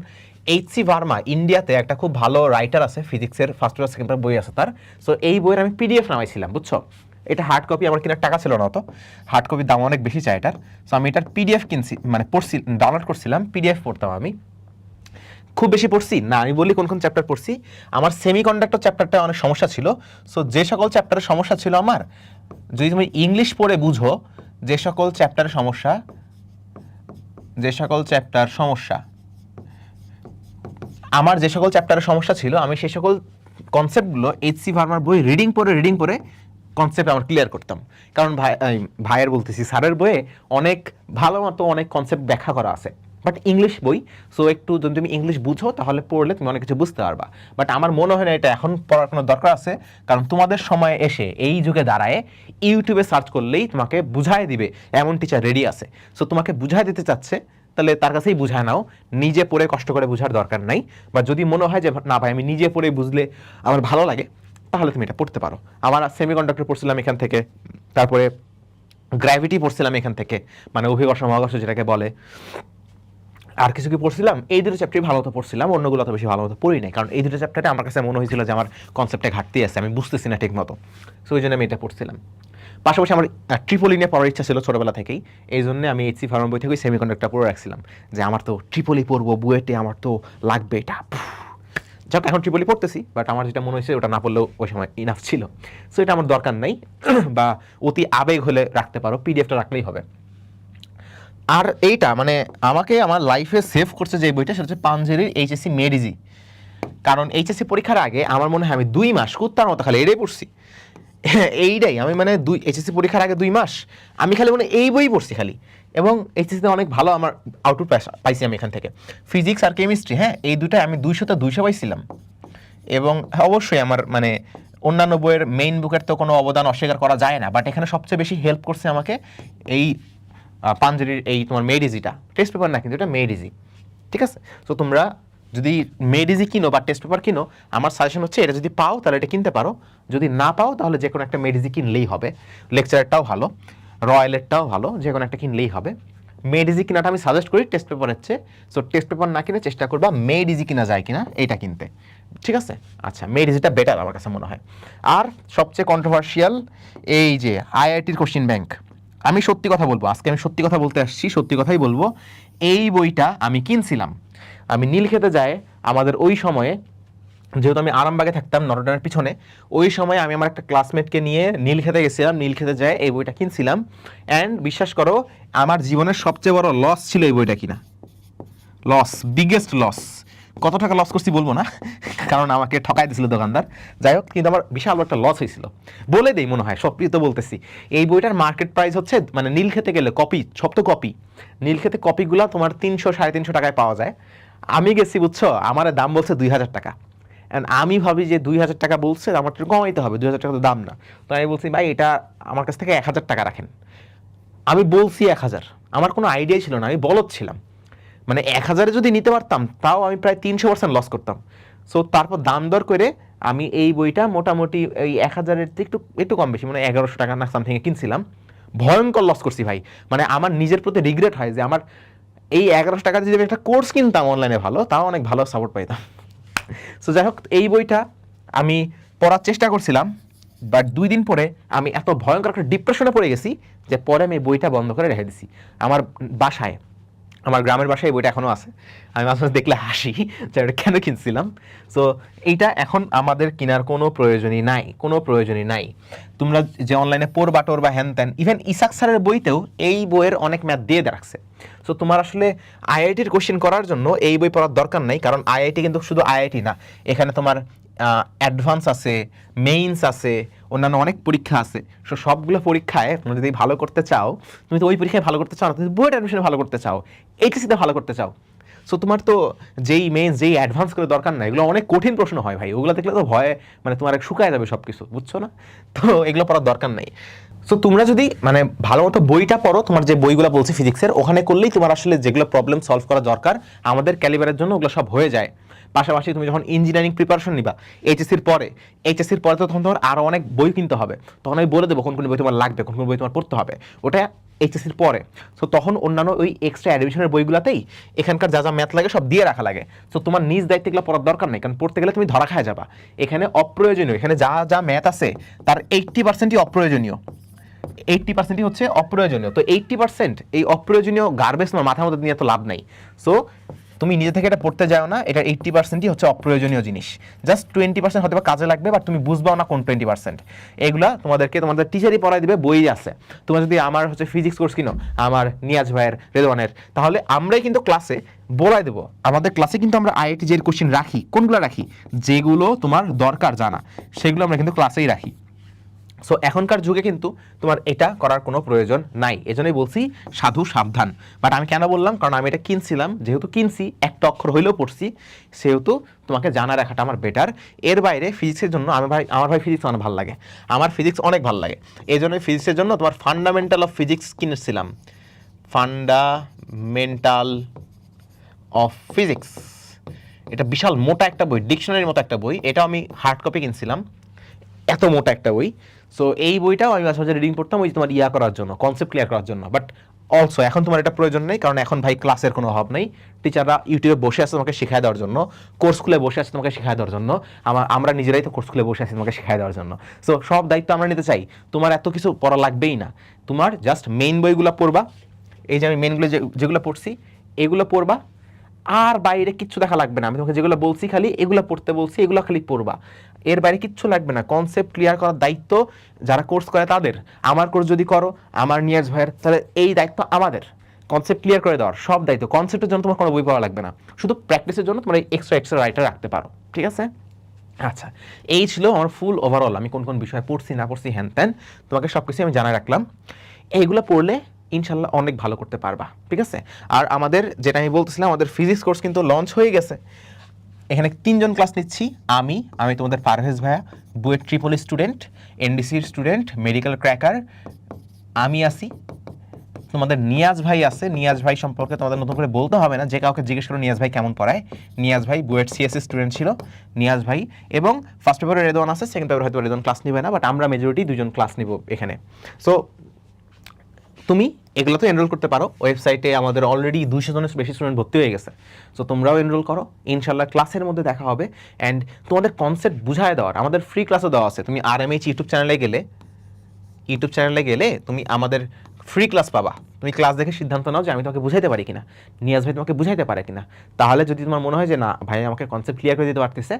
A: এইচ.সি. ভার্মা, ইন্ডিয়াতে একটা খুব ভালো রাইটার আছে, ফিজিক্সের ফার্স্ট পেপার সেকেন্ড পেপার বই আছে তার। সো এই বইয়ের আমি পিডিএফ নামাইছিলাম, বুঝছো। এটা হার্ড কপি, আমার কেনার টাকা ছিল না, অত হার্ড কপির দাম অনেক বেশি চাই এটার। সো আমি এটার পিডিএফ কিনছি, মানে পড়ছি, ডাউনলোড করছিলাম, পিডিএফ পড়তাম আমি। খুব বেশি পড়ছি না, আমি বলি কোন কোন চ্যাপ্টার পড়ছি। আমার সেমিকন্ডাক্টর চ্যাপ্টারটা অনেক সমস্যা ছিল। সো যে সকল চ্যাপ্টারের সমস্যা ছিল আমার, যদি তুমি ইংলিশ পড়ে বুঝো যে সকল চ্যাপ্টারের সমস্যা, যে সকল চ্যাপ্টার সমস্যা আমার, যে সকল চ্যাপ্টারের সমস্যা ছিল, আমি সেই সকল কনসেপ্টগুলো এইচ.সি. ভার্মার বই রিডিং পড়ে কনসেপ্ট আমার ক্লিয়ার করতাম। কারণ ভাইয়ের বলতেছি, স্যারের বইয়ে অনেক ভালো মতো অনেক কনসেপ্ট ব্যাখ্যা করা আছে, বাট ইংলিশ বই। সো একটু যদি তুমি ইংলিশ বুঝো তাহলে পড়লে তুমি অনেক কিছু বুঝতে পারবা। বাট আমার মনে হয় না এটা এখন পড়ার কোনো দরকার আছে, কারণ তোমাদের সময় এসে এই যুগে দাঁড়ায় ইউটিউবে সার্চ করলেই তোমাকে বুঝায় দিবে এমন টিচার রেডি আছে। সো তোমাকে বুঝায় দিতে চাচ্ছে, তাহলে তার কাছেই বুঝায় নাও, নিজে পড়ে কষ্ট করে বুঝার দরকার নাই। বা যদি মনে হয় যে না ভাই আমি নিজে পড়ে বুঝলে আমার ভালো লাগে, তাহলে তুমি এটা পড়তে পারো। আমার সেমিকন্ডাক্টর পড়ছিলাম এখান থেকে, তারপরে গ্র্যাভিটি পড়ছিলাম এখান থেকে, মানে অভিকর্ষ মহাকর্ষ যেটাকে বলে। আর কিছু কি পড়ছিলাম, এই দুটো চ্যাপ্টারই ভালো মতো পড়ছিলাম, অন্যগুলো তো বেশি ভালো মতো পড়ি নাই, কারণ এই দুটো চ্যাপ্টারে আমার কাছে মনে হয়েছিল যে আমার কনসেপ্টে ঘাটতি আছে, আমি বুঝতেছি না ঠিক মতো। সো ওই জন্য আমি এটা পড়ছিলাম। পাশাপাশি আমার ট্রিপলি নিয়ে পড়ার ইচ্ছা ছিল ছোটবেলা থেকেই, এই জন্য আমি এইচ.সি. ভার্মা বই থেকে সেমিকন্ডাক্টর পড়ে রাখছিলাম, যে আমার তো ট্রিপলি পড়বো বুয়েটে, আমার তো লাগবে এটা। যাক এখন ট্রিপলি পড়তেছি, বাট আমার যেটা মনে হয়েছে ওটা না পড়লেও ওই সময় ইনাফ ছিল। সো এটা আমার দরকার নাই, বা অতি আবেগ হলে রাখতে পারো, পিডিএফটা রাখলেই হবে। আর এইটা মানে আমাকে আমার লাইফে সেভ করছে যে বইটা, সেটা হচ্ছে পাঞ্জেরির এইচএসসি মেড ইজি। কারণ এইচএসসি পরীক্ষার আগে আমার মনে হয় আমি 2 মাস কুত্তার মতো খালি এটাই পড়ছি। এইটাই আমি মানে এইচএসসি পরীক্ষার আগে 2 মাস আমি খালি মানে এই বই পড়ছি খালি। এবং এইচএসসিতে অনেক ভালো আমার আউটপুট পাইছি আমি এখান থেকে। ফিজিক্স আর কেমিস্ট্রি, হ্যাঁ এই দুটাই আমি 200তে 200 পাইছিলাম। এবং অবশ্যই আমার মানে অন্যান্য বইয়ের মেইন বুকের তো কোনো অবদান অস্বীকার করা যায় না, বাট এখানে সবচেয়ে বেশি হেল্প করছে আমাকে এই পাঞ্জেরির এই তোমার মেড ইজিটা। টেস্ট পেপার না কিন্তু এটা মেড ইজি, ঠিক আছে। তো তোমরা যদি মেড ইজি কিনো বা টেস্ট পেপার কিনো, আমার সাজেশন হচ্ছে এটা যদি পাও তাহলে এটা কিনতে পারো, যদি না পাও তাহলে যে কোনো একটা মেড ইজি কিনলেই হবে। লেকচারটাও ভালো, রয়্যালেরটাও ভালো, যে কোনো একটা কিনলেই হবে। মেড ইজি কিনাটা আমি সাজেস্ট করি টেস্ট পেপার হচ্ছে। সো টেস্ট পেপার না কিনে চেষ্টা করবা মেড ইজি কিনা যায় কিনা এইটা কিনতে, ঠিক আছে। আচ্ছা মেড ইজিটা বেটার আমার কাছে মনে হয়। আর সবচেয়ে কন্ট্রোভার্সিয়াল এই যে আইআইটির কোশ্চিন ব্যাংক, আমি সত্যি কথা বলবো, আজকে আমি সত্যি কথা বলতে আসছি, সত্যি কথাই বলবো। এই বইটা আমি কিনছিলাম, আমি নীলক্ষেতে যাই, আমাদের ওই সময়ে যেহেতু আমি আরামবাগে থাকতাম নটরডেমের পিছনে, ওই সময় আমি আমার একটা ক্লাসমেটকে নিয়ে নীলক্ষেতে গেছিলাম, নীলক্ষেতে যায় এই বইটা কিনছিলাম। অ্যান্ড বিশ্বাস করো আমার জীবনের সবচেয়ে বড় লস ছিল এই বইটা কিনা, লস, বিগেস্ট লস। কত টাকা লস করছি বলবো না, কারণ আমাকে ঠকাই দিয়েছিল দোকানদার। যাই হোক, কিন্তু আমার বিশাল একটা লস হয়েছিল, বলে দেই মনে হয় সবই তো বলতেছি। এই বইটার মার্কেট প্রাইস হচ্ছে, মানে নীলক্ষেতে গেলে কপি, সব তো কপি, নীলক্ষেতে কপিগুলো তোমার 300-350 টাকায় পাওয়া যায়। আমি গেছি বুঝছো, আমার দাম বলছে 2000 টাকা। অ্যান্ড আমি ভাবি যে 2000 টাকা বলছে, আমার একটু কমাইতে হবে, 2000 টাকা তো দাম না। তো আমি বলছি ভাই এটা আমার কাছ থেকে 1000 টাকা রাখেন। আমি বলছি 1000, আমার কোনো আইডিয়াই ছিল না, আমি বলদ ছিলাম। মানে 1000-এ যদি নিতে পারতাম তাও আমি প্রায় 300% লস করতাম। সো তারপর দাম দর করে আমি এই বইটা মোটামুটি এই 1000-এর থেকে একটু একটু কম বেশি, মানে 1100 টাকা না সামথিংয়ে কিনছিলাম। ভয়ঙ্কর লস করছি ভাই, মানে আমার নিজের প্রতি রিগ্রেট হয় যে আমার এই 1100 টাকা যদি আমি একটা কোর্স কিনতাম অনলাইনে ভালো, তাও অনেক ভালো সাপোর্ট পাইতাম। সো যাই হোক, এই বইটা আমি পড়ার চেষ্টা করছিলাম, বাট 2 দিন পরে আমি এত ভয়ঙ্কর একটা ডিপ্রেশনে পড়ে গেছি যে পরে আমি বইটা বন্ধ করে রেখে দিছি। আমার বাসায়, আমার গ্রামের বাসায় এই বইটা এখনও আছে। আমি মাঝে মাঝে দেখলে হাসি যে এটা কেন কিনছিলাম। সো এইটা এখন আমাদের কেনার কোনো প্রয়োজনই নাই, কোনো প্রয়োজনই নাই। তোমরা যে অনলাইনে পড়বা টরবা হ্যান ত্যান, ইভেন ইসাক স্যারের বইতেও এই বইয়ের অনেক ম্যাথ দিয়ে রাখছে। সো তোমার আসলে আইআইটির কোশ্চেন করার জন্য এই বই পড়ার দরকার নাই, কারণ আইআইটি কিন্তু শুধু আইআইটি না, এখানে তোমার অ্যাডভান্স আছে, মেইনস আছে, অন্যান্য অনেক পরীক্ষা আছে। সো সবগুলো পরীক্ষায় তুমি যদি ভালো করতে চাও, তুমি তো ওই পরীক্ষায় ভালো করতে চাও না, তুমি বোর্ড অ্যাডমিশনে ভালো করতে চাও, এইচএসসিতে ভালো করতে চাও। সো তোমার তো যেই মেইন যেই অ্যাডভান্স করে দরকার না, এগুলো অনেক কঠিন প্রশ্ন হয় ভাই, ওগুলো দেখলে তো ভয়ে মানে তোমার শুকায় যাবে সব কিছু, বুঝছো না? তো এগুলো পড়ার দরকার নেই। সো তোমরা যদি মানে ভালো মতো বইটা পড়ো, তোমার যে বইগুলো বলছি ফিজিক্সের, ওখানে করলেই তোমার আসলে যেগুলো প্রবলেম সলভ করা দরকার আমাদের ক্যালিবারের জন্য, ওগুলো সব হয়ে যায়। পাশাপাশি তুমি যখন ইঞ্জিনিয়ারিং প্রিপারেশন নিবা এইচএসসির পরে তো তখন তোমার আরও অনেক বই কিনতে হবে। তখন আমি বলে দেবো কোন কোন বই তোমার লাগবে, কোন কোন বই তোমার পড়তে হবে, ওটা এইচএসসির পরে। সো তখন অন্যান্য ওই এক্সট্রা অ্যাডমিশনের বইগুলোতেই এখানকার যা যা ম্যাথ লাগে সব দিয়ে রাখা লাগে। সো তোমার নিজ দায়িত্বগুলো পড়ার দরকার নেই, কারণ পড়তে গেলে তুমি ধরা খায় যাবা। এখানে অপ্রয়োজনীয়, এখানে যা যা ম্যাথ আছে তার 80%ই অপ্রয়োজনীয়, 80%ই হচ্ছে অপ্রয়োজনীয়। তো 80% এই অপ্রয়োজনীয় গার্বেজ তোমার মাথার মধ্যে নিয়ে তো লাভ নাই। সো তুমি নিজে থেকে এটা পড়তে যাও না, এটা 80%ই হচ্ছে অপ্রয়োজনীয় জিনিস। জাস্ট 20% হয়তো বা কাজে লাগবে, বাট তুমি বুঝবাও না কোন 20%। এগুলা তোমাদের টিচারই পড়াই দিবে, বই আছে। তোমরা যদি আমার হচ্ছে ফিজিক্স কোর্স কিনো, আমার নিয়াজ ভাইয়ের, রেদওয়ানের, তাহলে আমরাই কিন্তু ক্লাসে বলাই দেবো। আমাদের ক্লাসে কিন্তু আমরা আইআইটি যে কোশ্চেন রাখি, কোনগুলো রাখি, যেগুলো তোমার দরকার জানা, সেগুলো আমরা কিন্তু ক্লাসেই রাখি। সো এখনকার যুগে কিন্তু তোমার এটা করার কোনো প্রয়োজন নাই, এজন্যই বলছি সাধু সাবধান। বাট আমি কেন বললাম, কারণ আমি এটা কিনছিলাম, যেহেতু কিনছি একটা অক্ষর হইলেও পড়ছি, সেহেতু তোমাকে জানা রাখাটা আমার বেটার। এর বাইরে ফিজিক্সের জন্য আমার ভাই ফিজিক্স অনেক ভালো লাগে, আমার ফিজিক্স অনেক ভালো লাগে, এই জন্য ফিজিক্সের জন্য তোমার ফান্ডামেন্টাল অফ ফিজিক্স কিনেছিলাম। ফান্ডামেন্টাল অফ ফিজিক্স, এটা বিশাল মোটা একটা বই, ডিকশনারির মতো একটা বই। এটাও আমি হার্ড কপি কিনছিলাম, এত মোটা একটা বই। সো এই বইটাও আমি মাঝে মাঝে রিডিং করতাম, ওই তোমার করার জন্য, কনসেপ্ট ক্লিয়ার করার জন্য। বাট অলসো এখন তোমার এটা প্রয়োজন নেই, কারণ এখন ভাই ক্লাসের কোনো অভাব নেই। টিচাররা ইউটিউবে বসে আছে তোমাকে শেখায় দেওয়ার জন্য, কোর্স খুলে বসে আছে তোমাকে শেখায় দেওয়ার জন্য। আমরা নিজেরাই তো কোর্স খুলে বসে আছি তোমাকে শেখায় দেওয়ার জন্য। সো সব দায়িত্ব আমরা নিতে চাই, তোমার এত কিছু পড়া লাগবেই না। তোমার জাস্ট মেইন বইগুলো পড়বা, এই যে আমি মেইনগুলো যেগুলো পড়ছি এগুলো পড়বা, আর বাইরে কিচ্ছু দেখা লাগবে না। আমি তোমাকে যেগুলো বলছি খালি এগুলো পড়তে বলছি, এগুলো খালি পড়বা, এর বাইরে কিচ্ছু লাগবে না। কনসেপ্ট ক্লিয়ার করার দায়িত্ব যারা কোর্স করে তাদের, আমার কোর্স যদি করো, আমার নিয়াজ ভাইয়ের, তাহলে এই দায়িত্ব আমাদের, কনসেপ্ট ক্লিয়ার করে দেওয়ার সব দায়িত্ব। কনসেপ্টের জন্য তোমার কোনো বই পড়া লাগবে না, শুধু প্র্যাকটিসের জন্য তোমার এক্সট্রা রাইটার রাখতে পারো, ঠিক আছে? আচ্ছা, এই ছিল আমার ফুল ওভারঅল, আমি কোন কোন বিষয়ে পড়ছি না পড়ছি হ্যান ত্যান, তোমাকে সব কিছু আমি জানাই রাখলাম। এইগুলো পড়লে ইনশাল্লাহ অনেক ভালো করতে পারবা, ঠিক আছে? আর আমাদের যেটা আমি বলতেছিলাম, আমাদের ফিজিক্স কোর্স কিন্তু লঞ্চ হয়ে গেছে। এখানে 3 জন ক্লাস নিচ্ছি, আমি তোমাদের পারভেজ ভাইয়া, বুয়েট ট্রিপল স্টুডেন্ট, এনডিসির স্টুডেন্ট, মেডিকেল ক্র্যাকার, আমি আছি, তোমাদের নিয়াজ ভাই আছে। নিয়াজ ভাই সম্পর্কে তোমাদের নতুন করে বলতে হবে না, যে কাউকে জিজ্ঞেস করো নিয়াজ ভাই কেমন পড়ায়। নিয়াজ ভাই বুয়েট সিএসসি স্টুডেন্ট ছিল, নিয়াজ ভাই। এবং ফার্স্ট পেপারে রেদওয়ান আছে, সেকেন্ড পেপারে হয়তো রেদওয়ান ক্লাস নিবে না, বাট আমরা মেজরিটি 2 জন ক্লাস নিব এখানে। সো তুমি এগুলো তো এনরোল করতে পারো, ওয়েবসাইটে আমাদের অলরেডি 200 জনের বেশি স্টুডেন্ট ভর্তি হয়ে গেছে। সো তোমরাও এনরোল করো, ইনশাল্লাহ ক্লাসের মধ্যে দেখা হবে। অ্যান্ড তোমাদের কনসেপ্ট বুঝায় দেওয়ার আমাদের ফ্রি ক্লাসও দেওয়া আছে। তুমি RMH ইউটিউব চ্যানেলে গেলে তুমি আমাদের ফ্রি ক্লাস পাবা। তুমি ক্লাস দেখে সিদ্ধান্ত নাও যে আমি তোমাকে বুঝাইতে পারি কিনা, নিয়াজ ভাই তোমাকে বুঝাইতে পারে কিনা। তাহলে যদি তোমার মনে হয় যে না ভাই আমাকে কনসেপ্ট ক্লিয়ার করে দিতে পারতেছে,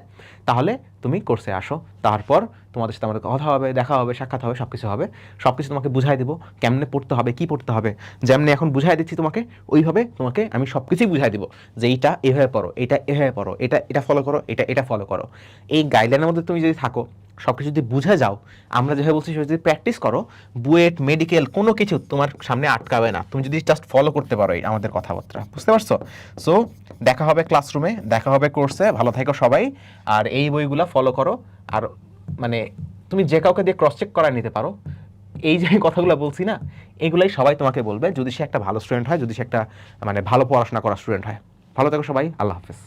A: তাহলে তুমি কোর্সে আসো। তারপর তোমাদের সাথে আমাদের কথা হবে, দেখা হবে, সাক্ষাৎ হবে, সব কিছু তোমাকে বুঝাই দেবো, কেমনে পড়তে হবে, কি পড়তে হবে। যেমনি এখন বুঝাই দিচ্ছি তোমাকে, ওইভাবে তোমাকে আমি সব কিছুই বুঝাই দেবো, যে এইটা এভাবে পড়ো, এটা এভাবে পড়ো, এটা ফলো করো, এটা ফলো করো। এই গাইডলাইনের মধ্যে তুমি যদি থাকো, সব কিছু যদি বুঝে যাও, আমরা যেভাবে বলছি সেভাবে যদি প্র্যাকটিস করো, বুয়েট মেডিকেল কোনো কিছু তোমার সামনে আটকাবে না, তুমি যদি জাস্ট ফলো করতে পারো এই আমাদের কথাবার্তা, বুঝতে পারছো? সো দেখা হবে ক্লাসরুমে, দেখা হবে কোর্সে, ভালো থাকো সবাই। আর এই বইগুলো ফলো করো। আর মানে তুমি যে কাউকে দিয়ে ক্রস চেক করায় নিতে পারো, এই যে কথাগুলো বলছি না, এগুলাই সবাই তোমাকে বলবে যদি সে একটা ভালো স্টুডেন্ট হয়, যদি সে একটা মানে ভালো পড়াশোনা করা স্টুডেন্ট হয়। ভালো থেকো সবাই, আল্লাহ হাফেজ।